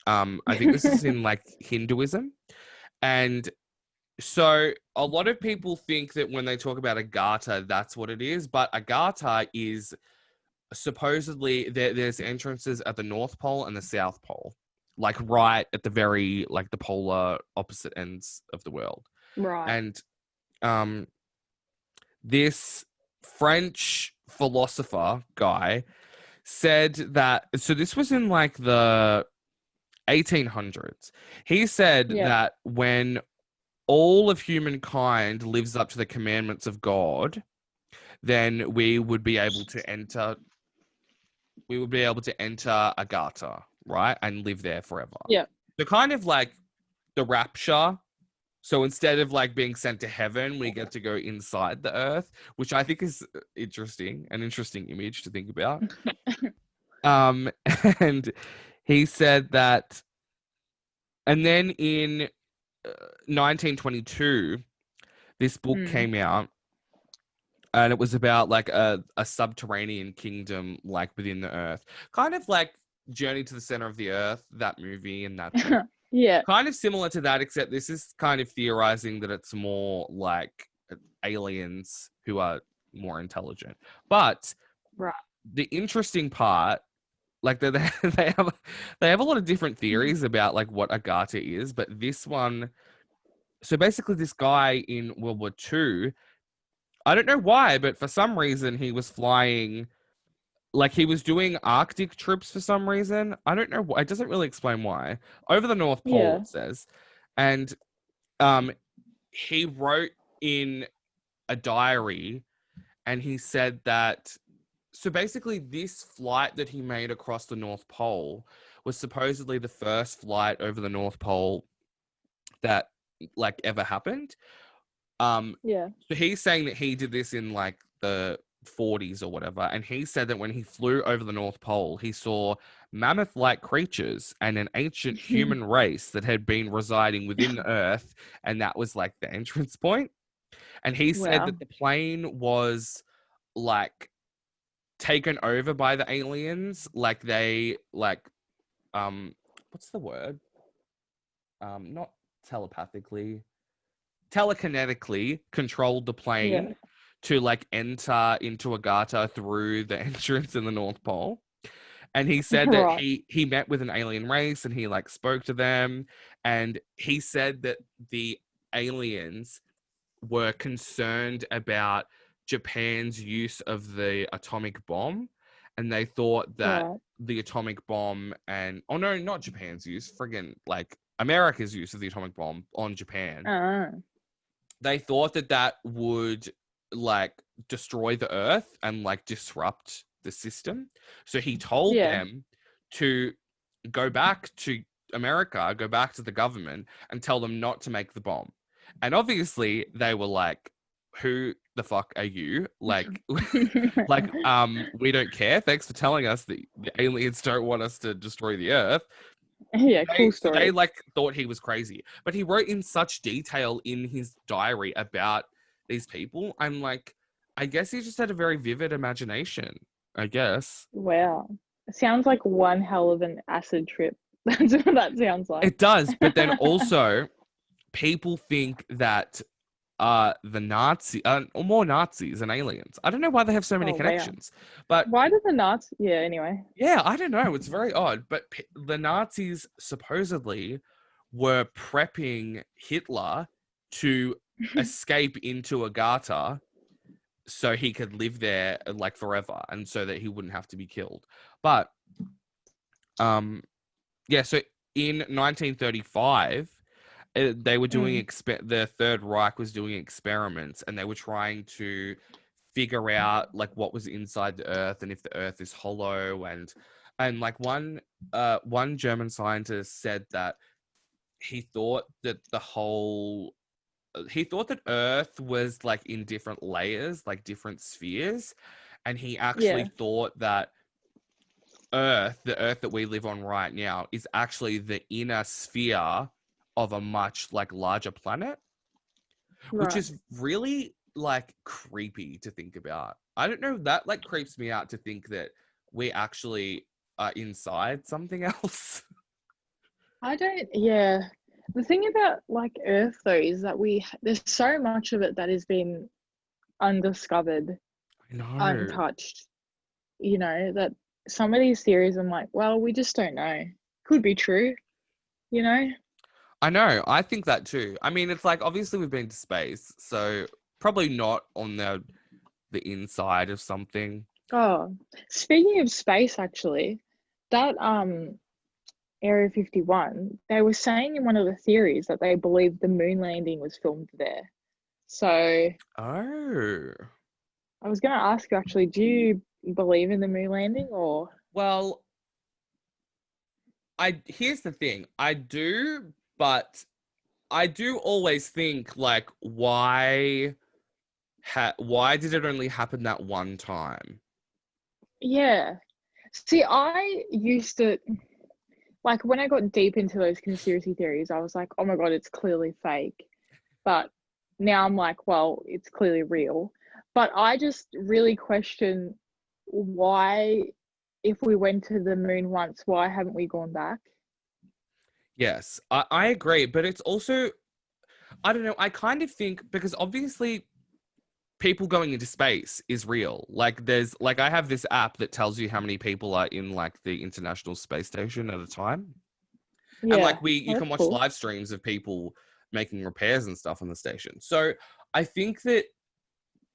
I think this is in like Hinduism. And so a lot of people think that when they talk about Agartha, that's what it is. But Agartha is supposedly there's entrances at the North Pole and the South Pole, like right at the very like the polar opposite ends of the world. Right. And um, this French philosopher guy said that. So this was in like the 1800s. He said Yeah. that when all of humankind lives up to the commandments of God, then we would be able to enter Agartha, right? And live there forever. Yeah. So kind of like the rapture. So instead of like being sent to heaven, we get to go inside the earth, which I think is an interesting image to think about. Um, and he said that, and then in 1922, this book Mm. came out and it was about like a subterranean kingdom like within the earth, kind of like Journey to the Center of the Earth, that movie and that book, Yeah. kind of similar to that, except this is kind of theorizing that it's more like aliens who are more intelligent. But Right. the interesting part, like they have they have a lot of different theories about like what Agartha is, but this one, so basically this guy in World War II, I don't know why, but for some reason he was flying, like he was doing Arctic trips for some reason. I don't know why. It doesn't really explain why. Over the North Pole, Yeah. it says. And um, he wrote in a diary and he said that, so basically this flight that he made across the North Pole was supposedly the first flight over the North Pole that like ever happened. Yeah. So he's saying that he did this in like the 40s or whatever, and he said that when he flew over the North Pole, he saw mammoth-like creatures and an ancient human race that had been residing within the Earth, and that was like the entrance point. And he said Wow. that the plane was like taken over by the aliens, like they like what's the word? Not telepathically, telekinetically controlled the Yeah. plane to like enter into Agartha through the entrance in the North Pole. And he said that Right. he met with an alien race and he like spoke to them, and he said that the aliens were concerned about Japan's use of the atomic bomb, and they thought that Right. the atomic bomb and, oh no, not Japan's use, friggin' like America's use of the atomic bomb on Japan, Uh, they thought that that would like destroy the earth and like disrupt the system. So he told yeah. them to go back to America, go back to the government and tell them not to make the bomb. And obviously they were like, who the fuck are you? Like, we don't care. Thanks for telling us that the aliens don't want us to destroy the earth. Yeah. Cool They story. like thought he was crazy, but he wrote in such detail in his diary about these people. I'm like, I guess he just had a very vivid imagination. I guess. Wow. It sounds like one hell of an acid trip. That's what that sounds like. It does, but then also people think that the Nazi or more Nazis and aliens. I don't know why they have so many Oh, wow. connections, but Why did the Nazis? Yeah, anyway. yeah, I don't know. It's very odd, but the Nazis supposedly were prepping Hitler to escape into Agartha so he could live there like forever and so that he wouldn't have to be killed. But um yeah, so in 1935 they were doing the Third Reich was doing experiments, and they were trying to figure out like what was inside the Earth and if the Earth is hollow, and like one German scientist said that he thought that he thought that Earth was like in different layers, like different spheres, and he actually Yeah. thought that the Earth that we live on right now, is actually the inner sphere of a much like larger planet, which Right. is really like creepy to think about. I don't know, that like creeps me out to think that we actually are inside something else. I don't, yeah. The thing about like Earth though is that there's so much of it that has been undiscovered, I know. untouched, that some of these theories I'm like, well, we just don't know. Could be true, you know? I know. I think that too. I mean, it's like obviously we've been to space, so probably not on the inside of something. Oh, speaking of space, actually, that Area 51, they were saying in one of the theories that they believe the moon landing was filmed there. So I Oh. was going to ask you actually, do you believe in the moon landing or? Well, here's the thing. I do, but I do always think like why did it only happen that one time? Yeah. See, I used to, like, when I got deep into those conspiracy theories, I was like, oh my God, it's clearly fake. But now I'm like, well, it's clearly real. But I just really question why, if we went to the moon once, why haven't we gone back? Yes, I agree, but it's also, I don't know, I kind of think because obviously people going into space is real. Like there's like I have this app that tells you how many people are in like the International Space Station at a time. And Yeah, like oh, you can that's watch cool. live streams of people making repairs and stuff on the station. So I think that,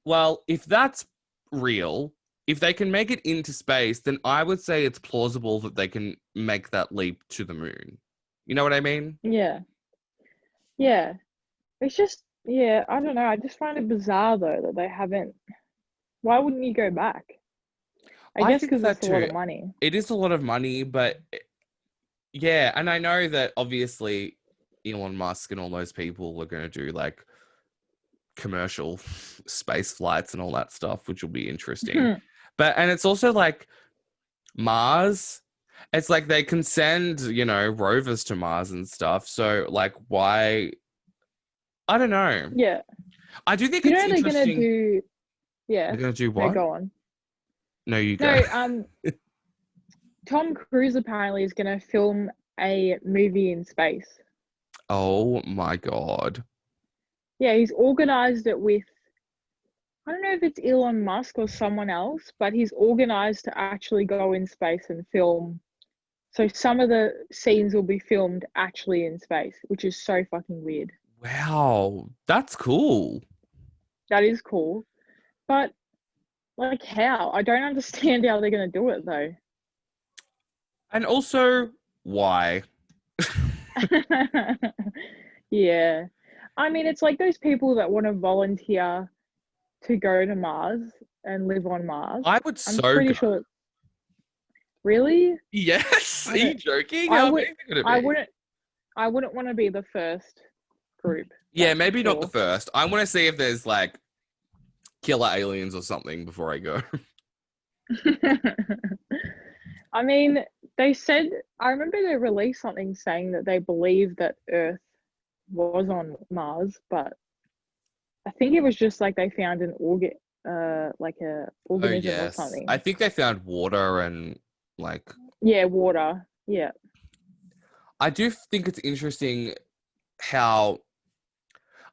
well, if that's real, if they can make it into space, then I would say it's plausible that they can make that leap to the moon. You know what I mean? Yeah, yeah. It's just, yeah, I don't know. I just find it bizarre though that they haven't. Why wouldn't you go back? I I guess think because that it's a lot too. of money. It is a lot of money, but yeah, and I know that obviously Elon Musk and all those people are going to do like commercial space flights and all that stuff, which will be interesting. And it's also like Mars. It's like they can send, rovers to Mars and stuff. So like why I don't know. Yeah. I do think You it's know they're gonna interesting. do, yeah. They're going to do No, what? go on. No, you go. No, Tom Cruise apparently is gonna film a movie in space. Oh my God. Yeah, he's organized it with, I don't know if it's Elon Musk or someone else, but he's organized to actually go in space and film. So some of the scenes will be filmed actually in space, which is so fucking weird. Wow. That's cool. That is cool. But like how? I don't understand how they're gonna do it though. And also, why? Yeah. I mean, it's like those people that want to volunteer to go to Mars and live on Mars. I would I'm so pretty go. sure. Really? Yes. I Are you don't. joking? I How would. amazing would it I be? wouldn't. I wouldn't want to be the first group. Yeah, That's for maybe not the sure. first. I want to see if there's like killer aliens or something before I go. I mean, they said. I remember they released something saying that they believe that Earth was on Mars, but I think it was just like they found an like a Oh organism or yes, something. I think they found water and like Yeah, water. Yeah. I do think it's interesting how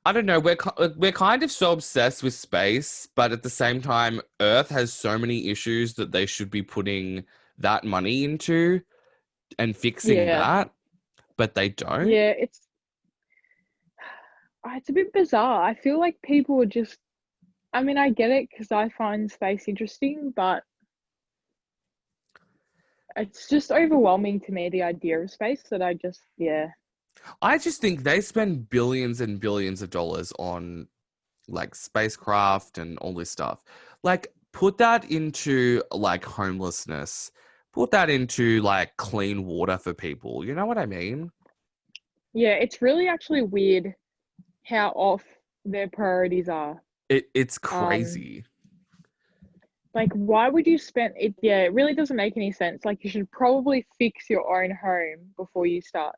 I don't know we're kind of so obsessed with space, but at the same time, Earth has so many issues that they should be putting that money into and fixing Yeah. that, but they don't. Yeah, it's a bit bizarre. I feel like people are just, I mean, I get it because I find space interesting, but it's just overwhelming to me, the idea of space, that I just, yeah. I just think they spend billions and billions of dollars on like spacecraft and all this stuff. Like put that into like homelessness. Put that into like clean water for people. You know what I mean? Yeah, it's really actually weird how off their priorities are. It's Um, crazy. like why would you spend it? Yeah, it really doesn't make any sense. Like you should probably fix your own home before you start,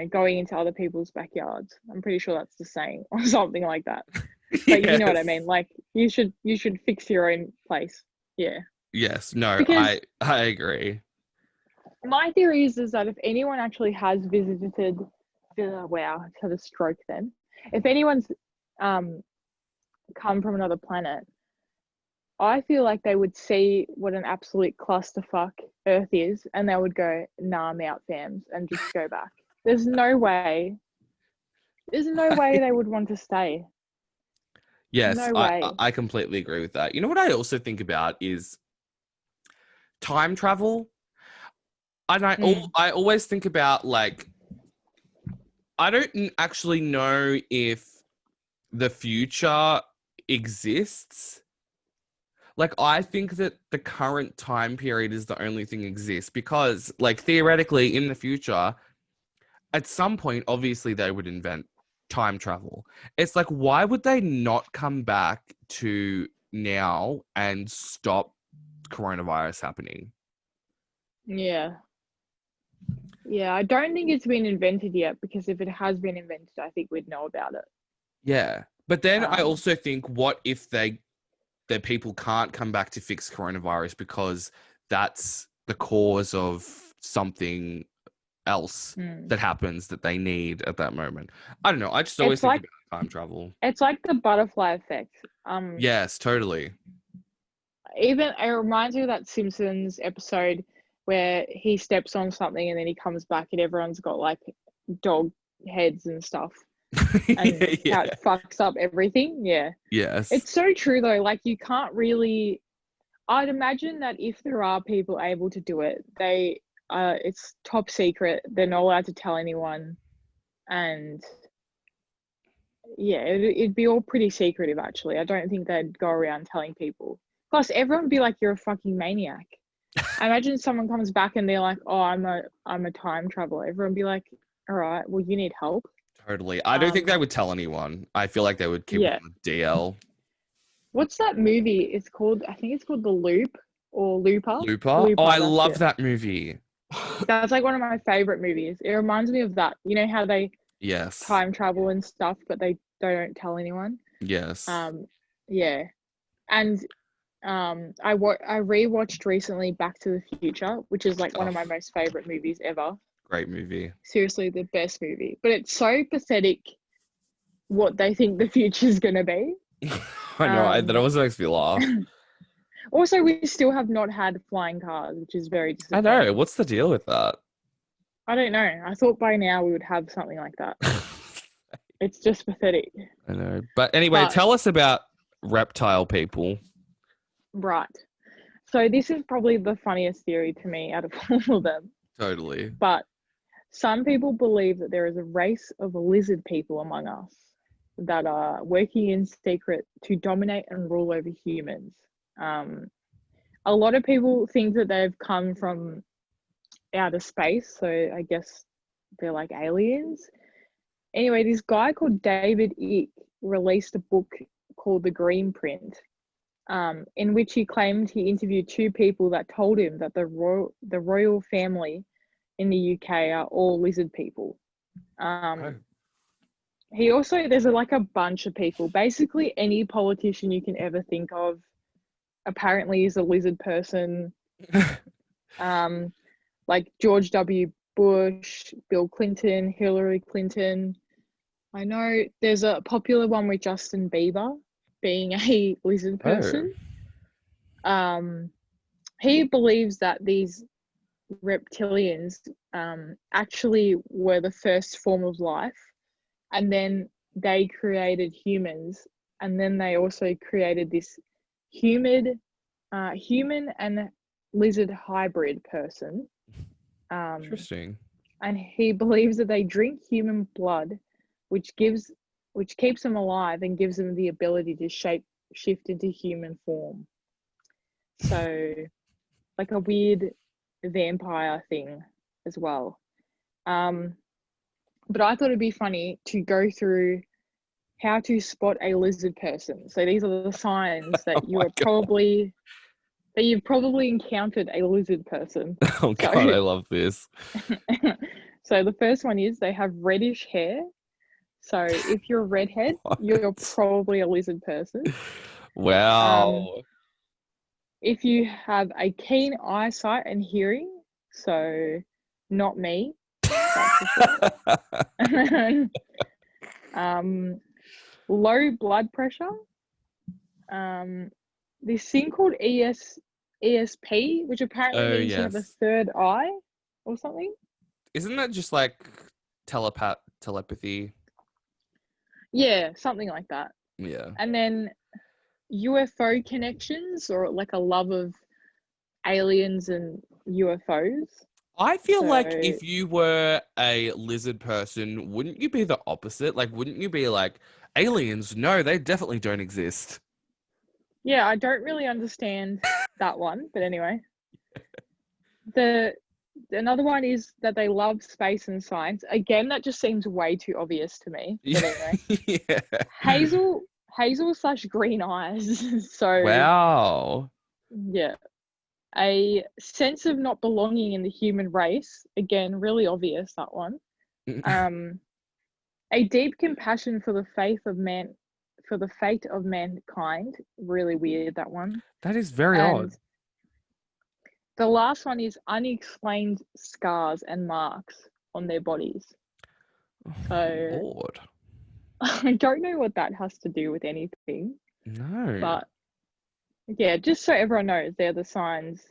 going into other people's backyards. I'm pretty sure that's the saying or something like that. But you know what I Yes. mean? Like you should fix your own place. Yeah. Yes. No, Because I agree. my theory is that if anyone actually has visited, wow, I had a stroke then. If anyone's um come from another planet, I feel like they would see what an absolute clusterfuck Earth is, and they would go, "Nah, I'm out, fams," and just go back. There's no way. There's no way they would want to stay. Yes, No way. I completely agree with that. You know what I also think about is time travel. And Mm. I always think about like I don't actually know if the future exists. Like I think that the current time period is the only thing exists because like theoretically in the future at some point obviously they would invent time travel. It's like why would they not come back to now and stop coronavirus happening? Yeah. Yeah, I don't think it's been invented yet because if it has been invented, I think we'd know about it. Yeah. But then I Um, also think what if that people can't come back to fix coronavirus because that's the cause of something else mm. that happens that they need at that moment. I don't know. I just always It's think like about time travel. it's like the butterfly effect. Yes, totally. Even it reminds me of that Simpsons episode where he steps on something and then he comes back and everyone's got like dog heads and stuff, and how Yeah. it fucks up everything. Yeah. Yes. It's so true though. Like you can't really. I'd imagine that if there are people able to do it, it's top secret. They're not allowed to tell anyone, and yeah, it'd be all pretty secretive. Actually, I don't think they'd go around telling people. Plus, everyone would be like, "You're a fucking maniac." I imagine someone comes back and they're like, "Oh, I'm a time traveler." Everyone would be like, "All right, well, you need help." Totally. I don't think they Um, would tell anyone. I feel like they would keep it yeah. on the DL. What's that movie? It's called. I think it's called The Loop or Looper. Looper? Oh, Looper. I That's love it. that movie. That's like one of my favorite movies. It reminds me of that. You know how they Yes. time travel and stuff, but they don't tell anyone. Yes. Um, yeah, and I rewatched recently Back to the Future, which is like one Oh, of my most favorite movies ever. great movie. Seriously, the best movie. But it's so pathetic what they think the future's gonna be. I know. That Um, always makes me laugh. also, we still have not had flying cars, which is very I know. disappointing. What's the deal with that? I don't know. I thought by now we would have something like that. It's just pathetic. I know. But anyway, But tell us about reptile people. right. So this is probably the funniest theory to me out of all of them. Totally. But some people believe that there is a race of lizard people among us that are working in secret to dominate and rule over humans. Um, a lot of people think that they've come from outer space, so I guess they're like aliens. Anyway, this guy called David Icke released a book called The Green Print, in which he claimed he interviewed two people that told him that the royal family in the UK are all lizard people. Oh. Um, there's like a bunch of people. Basically, any politician you can ever think of apparently is a lizard person. Like George W. Bush, Bill Clinton, Hillary Clinton. I know there's a popular one with Justin Bieber being a lizard person. He believes that these reptilians actually were the first form of life, and then they created humans, and then they also created this human and lizard hybrid person. Interesting. And he believes that they drink human blood, which keeps them alive and gives them the ability to shift into human form. So, like a weird vampire thing as well. But I thought it'd be funny to go through how to spot a lizard person. So these are the signs that you've probably encountered a lizard person. Oh God, I love this. So the first one is they have reddish hair. So if you're a redhead, you're probably a lizard person. Wow. If you have a keen eyesight and hearing, so not me, that's for sure. Low blood pressure. This thing called ESP, which apparently means you have a third eye or something. Isn't that just like telepathy? Yeah, something like that. Yeah. And then UFO connections, or like a love of aliens and UFOs. I feel like if you were a lizard person, wouldn't you be the opposite? Like, wouldn't you be like, aliens? No, they definitely don't exist. Yeah, I don't really understand that one, but anyway. Another one is that they love space and science. Again, that just seems way too obvious to me. But anyway. Yeah. Hazel/green eyes. So wow. Yeah. A sense of not belonging in the human race. Again, really obvious, that one. A deep compassion for the fate of mankind. Really weird, that one. That is very odd. The last one is unexplained scars and marks on their bodies. So, Lord. I don't know what that has to do with anything. No. But yeah, just so everyone knows, they're the signs.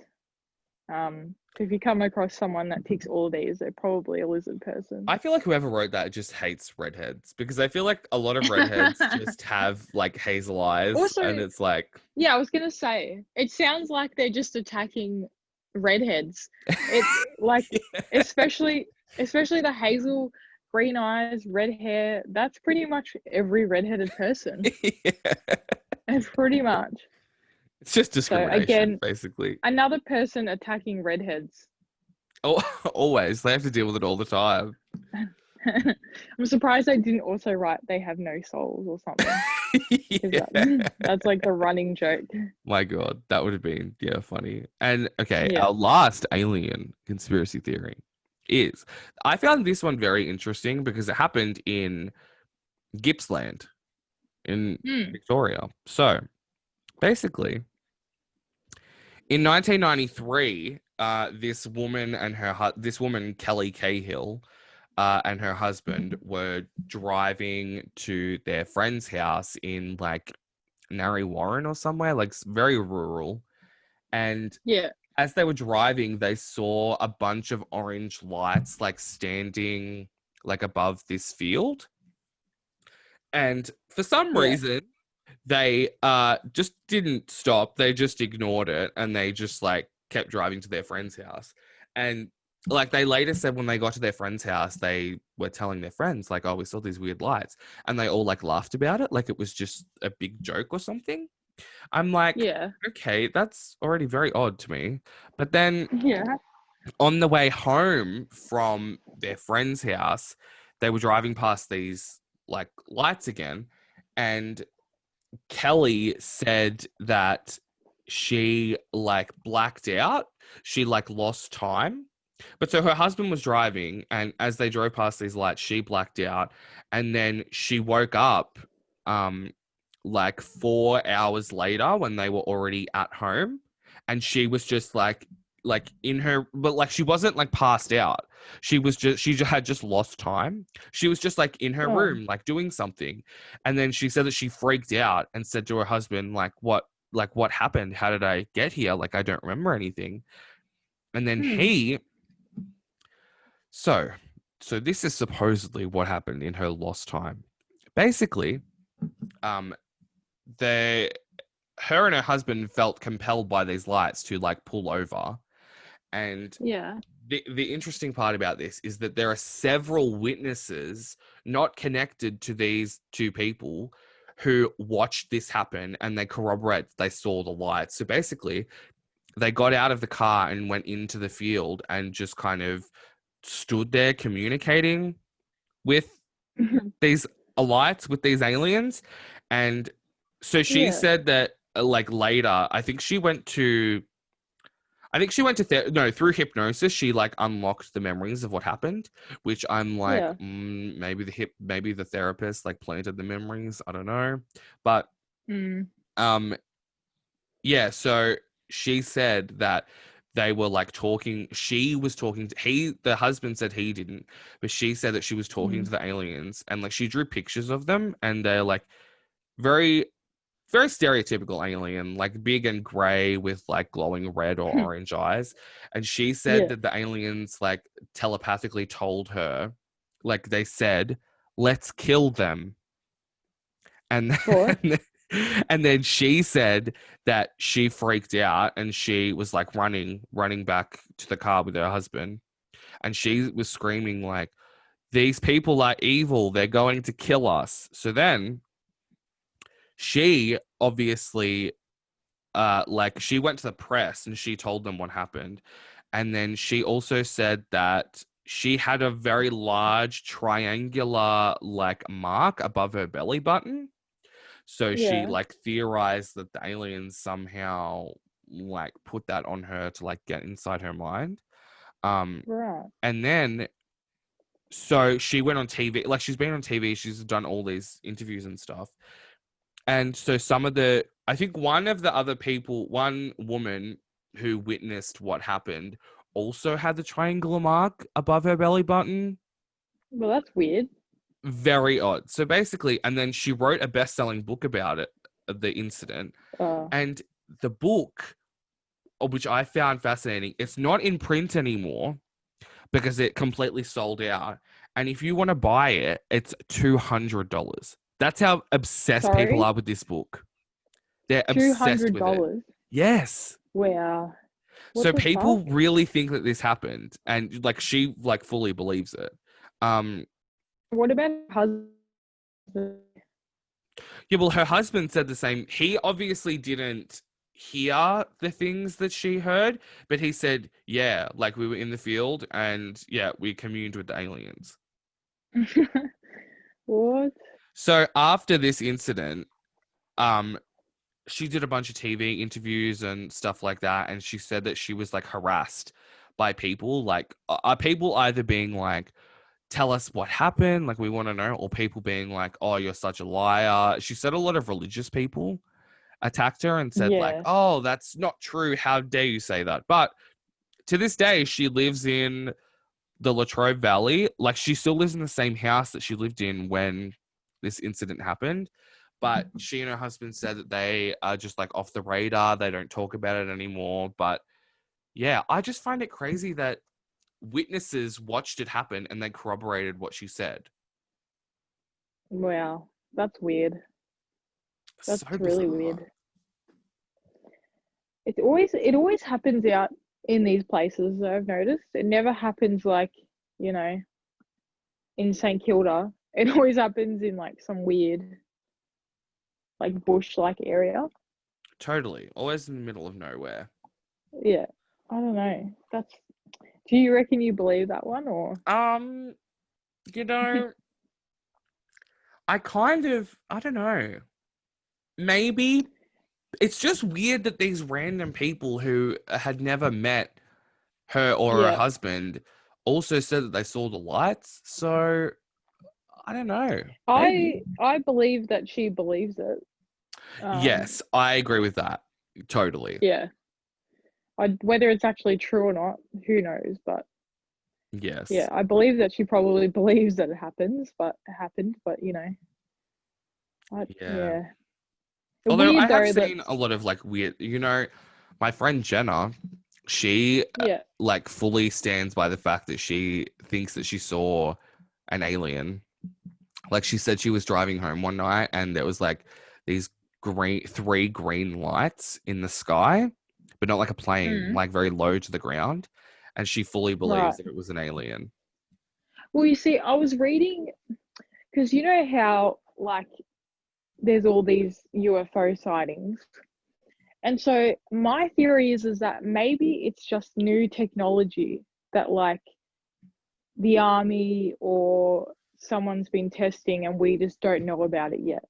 If you come across someone that ticks all of these, they're probably a lizard person. I feel like whoever wrote that just hates redheads, because I feel like a lot of redheads just have like hazel eyes. Also, and it's like, yeah, I was gonna say, it sounds like they're just attacking redheads. It's like, yeah. especially the hazel, green eyes, red hair. That's pretty much every redheaded person. Yeah. It's pretty much. It's just discrimination, again, basically. Another person attacking redheads. Oh, always. They have to deal with it all the time. I'm surprised they didn't also write they have no souls or something. Yeah. That's like the running joke. My God, that would have been, funny. And okay, Our last alien conspiracy theory is, I found this one very interesting because it happened in Gippsland in Victoria. So basically, in 1993, this woman Kelly Cahill, and her husband were driving to their friend's house in like Narre Warren or somewhere, like very rural. And as they were driving, they saw a bunch of orange lights like standing like above this field. And for some reason, they just didn't stop. They just ignored it, and they just like kept driving to their friend's house. And like they later said, when they got to their friend's house, they were telling their friends like, "Oh, we saw these weird lights," and they all like laughed about it, like it was just a big joke or something. I'm like, okay, that's already very odd to me. But then, on the way home from their friend's house, they were driving past these like lights again, and Kelly said that she like blacked out. She like lost time. But so her husband was driving, and as they drove past these lights, she blacked out, and then she woke up, um, like 4 hours later when they were already at home, and she was just like in her, but like she wasn't like passed out. She just had just lost time. She was just like in her Oh. room, like doing something, and then she said that she freaked out and said to her husband, like what happened? How did I get here? Like I don't remember anything. And then Hmm. so, so this is supposedly what happened in her lost time. Basically, um, they, her and her husband felt compelled by these lights to like pull over. And Yeah. the interesting part about this is that there are several witnesses not connected to these two people who watched this happen, and they corroborate they saw the lights. So basically, they got out of the car and went into the field and just kind of stood there communicating with these lights, with these aliens. And so she Yeah. said that like later, I think she went to no, through hypnosis she like unlocked the memories of what happened, which I'm like, Yeah. maybe the therapist like planted the memories, I don't know. But Mm. um yeah, so she said that they were like talking. She was talking to the husband said he didn't, but she said that she was talking Mm. to the aliens, and like she drew pictures of them, and they're like very, very stereotypical alien, like big and gray with like glowing red or orange eyes. And she said Yeah. that the aliens like telepathically told her, like they said, let's kill them. And What? and then she said that she freaked out and she was like running back to the car with her husband, and she was screaming like, these people are evil, they're going to kill us. So then she obviously like she went to the press and she told them what happened. And then she also said that she had a very large triangular like mark above her belly button. So she Yeah. like theorized that the aliens somehow like put that on her to like get inside her mind. Um, Right. and then so she went on TV, like she's been on TV, she's done all these interviews and stuff. And so I think one of the other people, one woman who witnessed what happened also had the triangular mark above her belly button. Well, that's weird. Very odd. So basically, and then she wrote a best-selling book about it, the incident. Uh. And the book, which I found fascinating, it's not in print anymore because it completely sold out. And if you want to buy it, it's $200. That's how obsessed people Sorry. are with this book. They're Two obsessed hundred with it. dollars. Yes. Wow. What So the fuck? people really think that this happened, and like she like fully believes it. Um, What about husband? yeah, well, her husband said the same. He obviously didn't hear the things that she heard, but he said, yeah, like we were in the field and yeah, we communed with the aliens. What? So after this incident, um, she did a bunch of TV interviews and stuff like that, and she said that she was like harassed by people, like are people either being like, tell us what happened, like we want to know, or people being like, oh, you're such a liar. She said a lot of religious people attacked her and said like, Yeah. oh, that's not true, how dare you say that. But to this day she lives in the Latrobe Valley. Like she still lives in the same house that she lived in when this incident happened. But she and her husband said that they are just like off the radar. They don't talk about it anymore. But yeah, I just find it crazy that witnesses watched it happen and they corroborated what she said. Wow. That's weird. That's So really bizarre. weird. It always happens out in these places, I've noticed. It never happens like, you know, in St. Kilda. It always happens in like some weird like bush like area. Totally. Always in the middle of nowhere. Yeah. I don't know. Do you reckon you believe that one or Um, you know, I don't know. Maybe it's just weird that these random people who had never met her or her Yeah. husband also said that they saw the lights. So I don't know. Maybe. I believe that she believes it. Yes, I agree with that. Totally. Yeah. Whether it's actually true or not, who knows? But yeah, Yes. I believe that she probably believes that it happened. But Yeah. yeah, Although I weird have though. That seen a lot of like weird, my friend Jenna, she yeah. like fully stands by the fact that she thinks that she saw an alien. Like she said she was driving home one night and there was like these three green lights in the sky, but not like a plane, Mm, like very low to the ground. And she fully believes right. that it was an alien. Well, you see, I was reading because you know how like there's all these UFO sightings. And so my theory is that maybe it's just new technology that like the army or someone's been testing and we just don't know about it yet.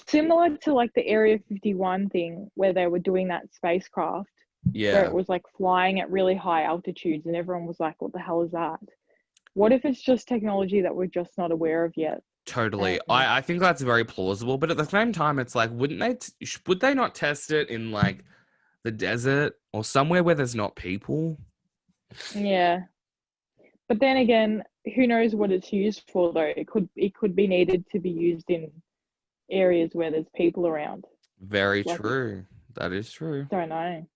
Similar to like the Area 51 thing where they were doing that spacecraft where it Yeah, was like flying at really high altitudes and everyone was like, what the hell is that? What if it's just technology that we're just not aware of yet? totally. And I think that's very plausible, but at the same time, it's like, would they not test it in like the desert or somewhere where there's not people? yeah. But then again, who knows what it's used for though? It could be needed to be used in areas where there's people around. Very Like true. That is true. don't know.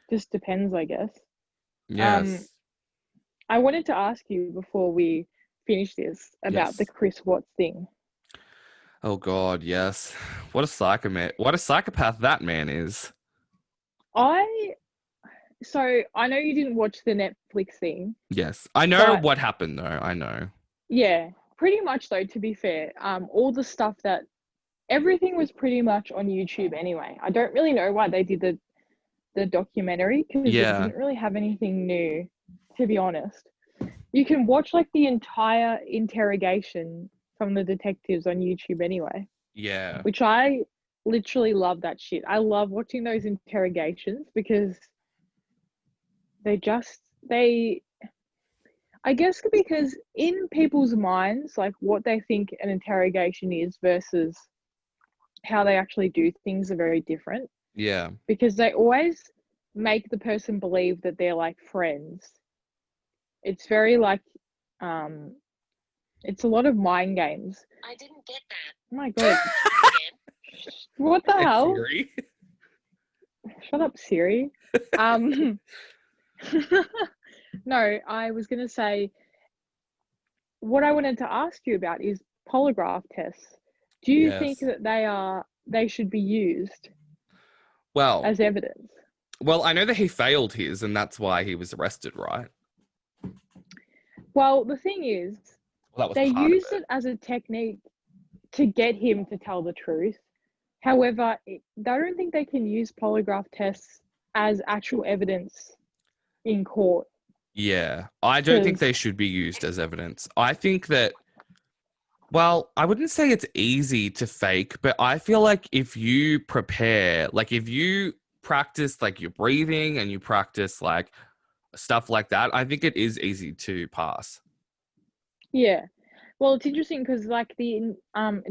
Just depends, I guess. Um, Yes. I wanted to ask you before we finish this about the Yes. Chris Watts thing. Oh God, yes. What a psychopath! What a psychopath that man is. I so I know you didn't watch the Netflix thing, Yes, I know but what happened though. I know. yeah, pretty much though, to be fair, all the stuff that everything was pretty much on YouTube anyway. I don't really know why they did the documentary because it Yeah, didn't really have anything new, to be honest. You can watch like the entire interrogation from the detectives on YouTube anyway, yeah, which I literally love that shit. I love watching those interrogations because they just they I guess because in people's minds, like what they think an interrogation is versus how they actually do things are very different yeah, because they always make the person believe that they're like friends. It's very like um it's a lot of mind games. I didn't get that. Oh my god. Again. What the Hey, hell? Siri. Shut up, Siri. Um no, I was gonna say what I wanted to ask you about is polygraph tests. Do you think Yes. that they should be used Well, as evidence? well, I know that he failed his, and that's why he was arrested, right? Well, the thing is, Well, that was they part of used it. it as a technique to get him to tell the truth. However, I don't think they can use polygraph tests as actual evidence in court Yeah, I don't think because, they should be used as evidence. I think that, well, I wouldn't say it's easy to fake, but I feel like if you prepare, like if you practice like your breathing and you practice like stuff like that, I think it is easy to pass. yeah. Well, it's interesting because, like, the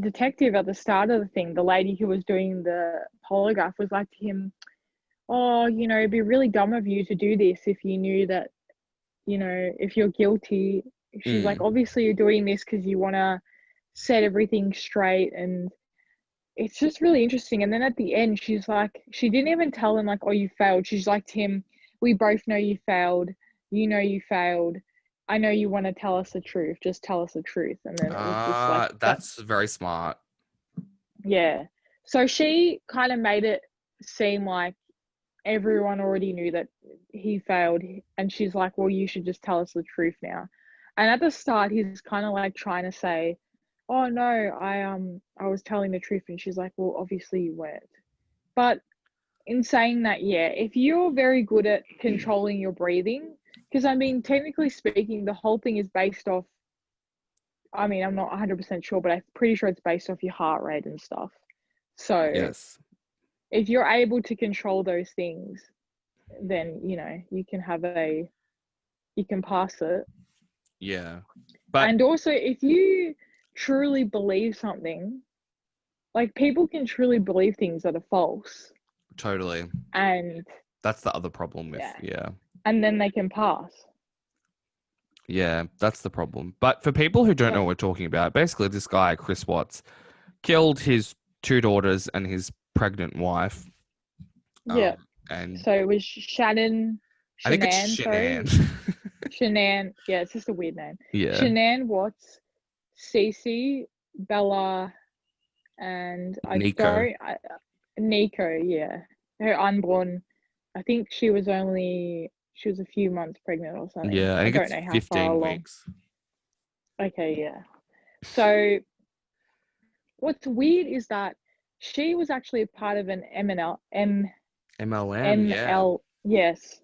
detective at the start of the thing, the lady who was doing the polygraph was like to him, "Oh, it'd be really dumb of you to do this if you knew that, if you're guilty." She's like, Mm. "Obviously, you're doing this because you want to set everything straight." And it's just really interesting. And then at the end, she's like, she didn't even tell him, like, "Oh, you failed." She's like to him, "We both know you failed. You know you failed. I know you want to tell us the truth. Just tell us the truth." And then it was just like, but That's very smart. yeah. So she kind of made it seem like everyone already knew that he failed. And she's like, "Well, you should just tell us the truth now." And at the start, he's kind of like trying to say, "Oh no, I was telling the truth." And she's like, "Well, obviously you weren't." But in saying that, yeah, if you're very good at controlling your breathing, because I mean, technically speaking, the whole thing is based off, I mean, I'm not 100% sure, but I'm pretty sure it's based off your heart rate and stuff. So Yes. if you're able to control those things, then, you can have a you can pass it. Yeah. But And also, if you truly believe something, like people can truly believe things that are false, totally. and That's the other problem with, yeah. and then they can pass. Yeah, that's the problem. But for people who don't know what we're talking about, basically this guy, Chris Watts, killed his 2 daughters and his pregnant wife. Yeah. And So it was Shannon, I think it's Shanann, Shanann. Shanann. Yeah, it's just a weird name. Yeah. Shanann Watts, Cece, Bella, and Nico. Nico. Yeah, her unborn. I think she was a few months pregnant or something. Yeah, I think don't it's know how far 15 along. weeks. Okay, yeah. So what's weird is that she was actually a part of an MLM, yeah. yes,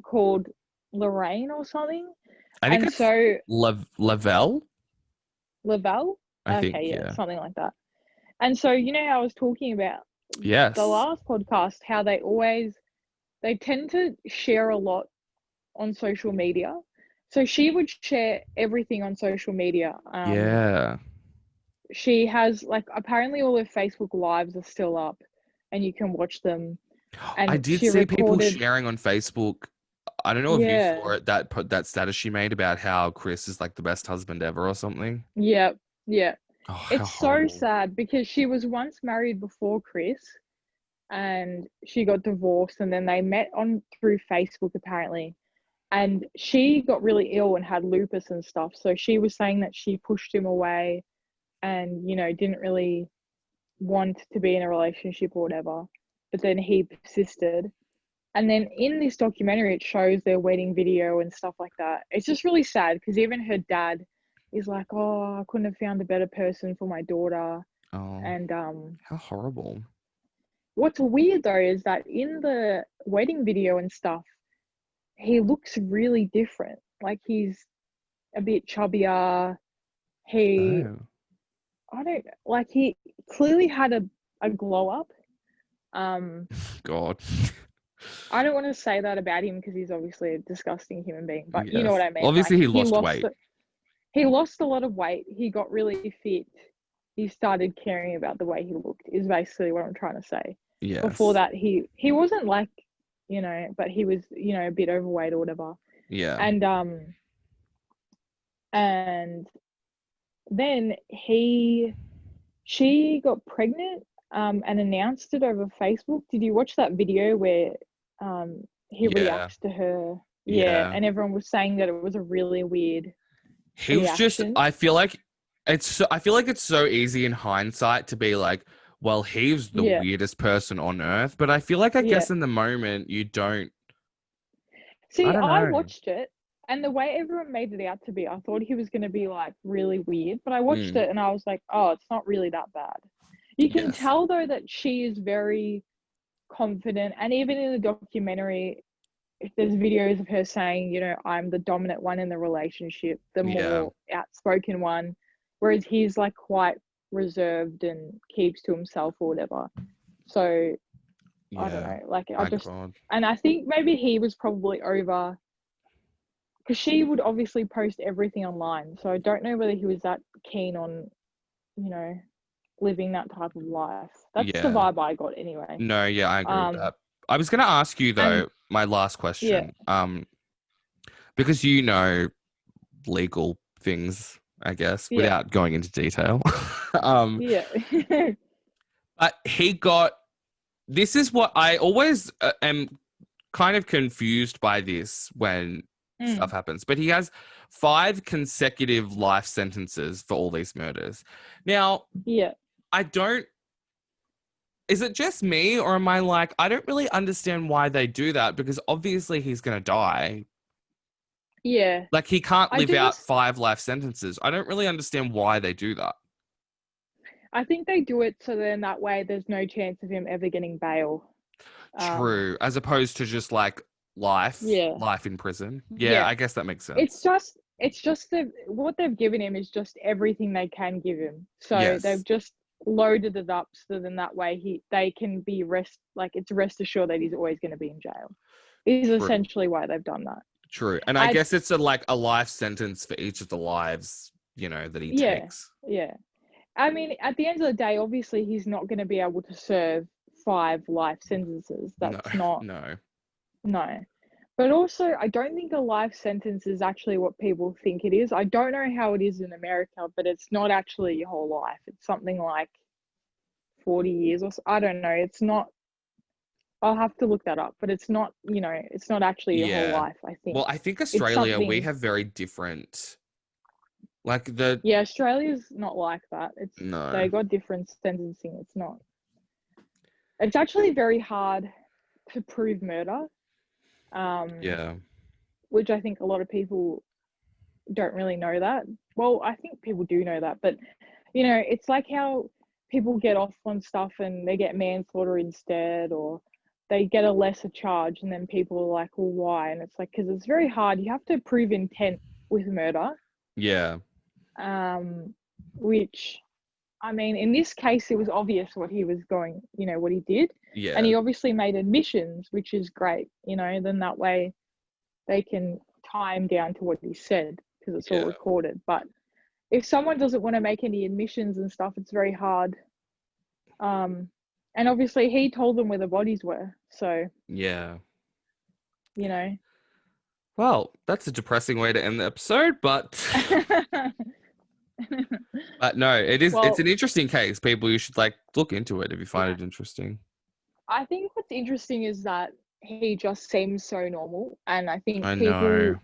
called Lorraine or something. I think And it's so Lavelle. Lavelle, I think, okay, yeah, yeah. something like that. And so how I was talking about Yes. the last podcast, how they tend to share a lot on social media. So she would share everything on social media. Yeah. She has, like, apparently all her Facebook lives are still up and you can watch them. I And did she see people recorded, sharing on Facebook. I don't know if you yeah, saw it, that status she made about how Chris is like the best husband ever or something. yeah, yeah. Oh, how It's so horrible. sad because she was once married before Chris and she got divorced, and then they met on through Facebook apparently. And she got really ill and had lupus and stuff. So she was saying that she pushed him away and, didn't really want to be in a relationship or whatever. But then he persisted. And then in this documentary, it shows their wedding video and stuff like that. It's just really sad because even her dad is like, oh, I couldn't have found a better person for my daughter. Oh, And how horrible. what's weird though is that in the wedding video and stuff, he looks really different. Like he's a bit chubbier. He, Oh, I don't like. He clearly had a glow up. God. I don't want to say that about him because he's obviously a disgusting human being, but you know Yes. what I mean. Like Obviously, he lost weight. He lost a lot of weight. He got really fit. He started caring about the way he looked. Is basically what I'm trying to say. Yes. Before that, he wasn't like, but he was a bit overweight or whatever. Yeah. And then she got pregnant and announced it over Facebook. Did you watch that video where he reacts to her? Yeah, and everyone was saying that it was a really weird reaction. I feel like it's so easy in hindsight to be like, well, he's the weirdest person on earth, but I feel like I guess in the moment you don't. See, I don't know. I watched it, and the way everyone made it out to be, I thought he was going to be like really weird, but I watched it and I was like, oh, it's not really that bad. You can tell though that she is very confident, and even in the documentary, if there's videos of her saying, I'm the dominant one in the relationship, the more outspoken one, whereas he's like quite reserved and keeps to himself or whatever. So I don't know, like and I think maybe he was probably over because she would obviously post everything online. So I don't know whether he was that keen on, living that type of life. That's the vibe I got anyway. No, yeah, I agree with that. I was going to ask you though, my last question, because legal things, I guess, without going into detail. But this is what I always am kind of confused by this when stuff happens, but he has 5 consecutive life sentences for all these murders. Now, is it just me, or am I like, I don't really understand why they do that, because obviously he's going to die. Yeah. Like he can't live out 5 life sentences. I don't really understand why they do that. I think they do it so then that way there's no chance of him ever getting bail. True. As opposed to just like life in prison. Yeah, I guess that makes sense. It's just what they've given him is just everything they can give him. So they've just loaded it up so then that way they can be rest assured that he's always going to be in jail. Is essentially why they've done that. True. And I guess it's a life sentence for each of the lives, that he Yeah, takes. yeah. I mean, at the end of the day, obviously he's not going to be able to serve 5 life sentences. No, That's not, no. no. But also, I don't think a life sentence is actually what people think it is. I don't know how it is in America, but it's not actually your whole life. It's something like 40 years or so. I don't know. It's not, I'll have to look that up, but it's not, it's not actually your whole Yeah. life, I think. Well, I think It's Australia, we something, have very different, yeah, Australia's not like that. no. They got different sentencing. It's actually very hard to prove murder, Yeah. which I think a lot of people don't really know that. Well, I think people do know that, but it's like how people get off on stuff and they get manslaughter instead, or they get a lesser charge, and then people are like, well, why? And it's like, because it's very hard. You have to prove intent with murder, Yeah. which, I mean, in this case, it was obvious what he was going, what he did. And Yeah. he obviously made admissions, which is great, then that way they can tie him down to what he said because it's all Yeah. recorded. But if someone doesn't want to make any admissions and stuff, it's very hard. And obviously he told them where the bodies were. So, Yeah. you know. Well, that's a depressing way to end the episode, but but no, it's Well, an interesting case. People, you should look into it if you find yeah. it interesting. I think what's interesting is that he just seems so normal. And I think I know.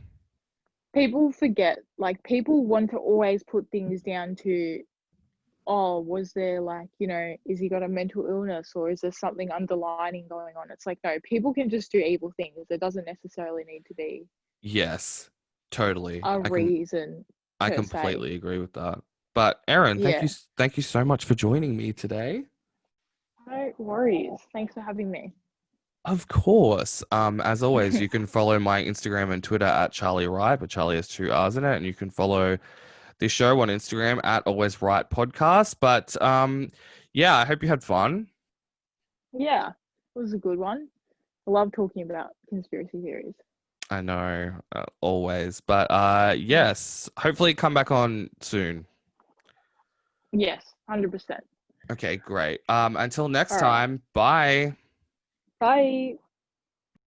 people forget, like people want to always put things down to, oh, was there is he got a mental illness or is there something underlining going on? It's like, no, people can just do evil things. There doesn't necessarily need to be Yes, totally. a reason I per se. completely agree with that. But Erin, Yeah. thank you so much for joining me today. No worries. Thanks for having me. Of course. As always, you can follow my Instagram and Twitter at Charlie Wright, but Charlie has 2 R's in it, and you can follow the show on Instagram at Always Right Podcast. But yeah, I hope you had fun. Yeah, it was a good one. I love talking about conspiracy theories. I know, always. But yes, hopefully come back on soon. Yes, 100%. Okay, great. Until next All right. time, bye. Bye.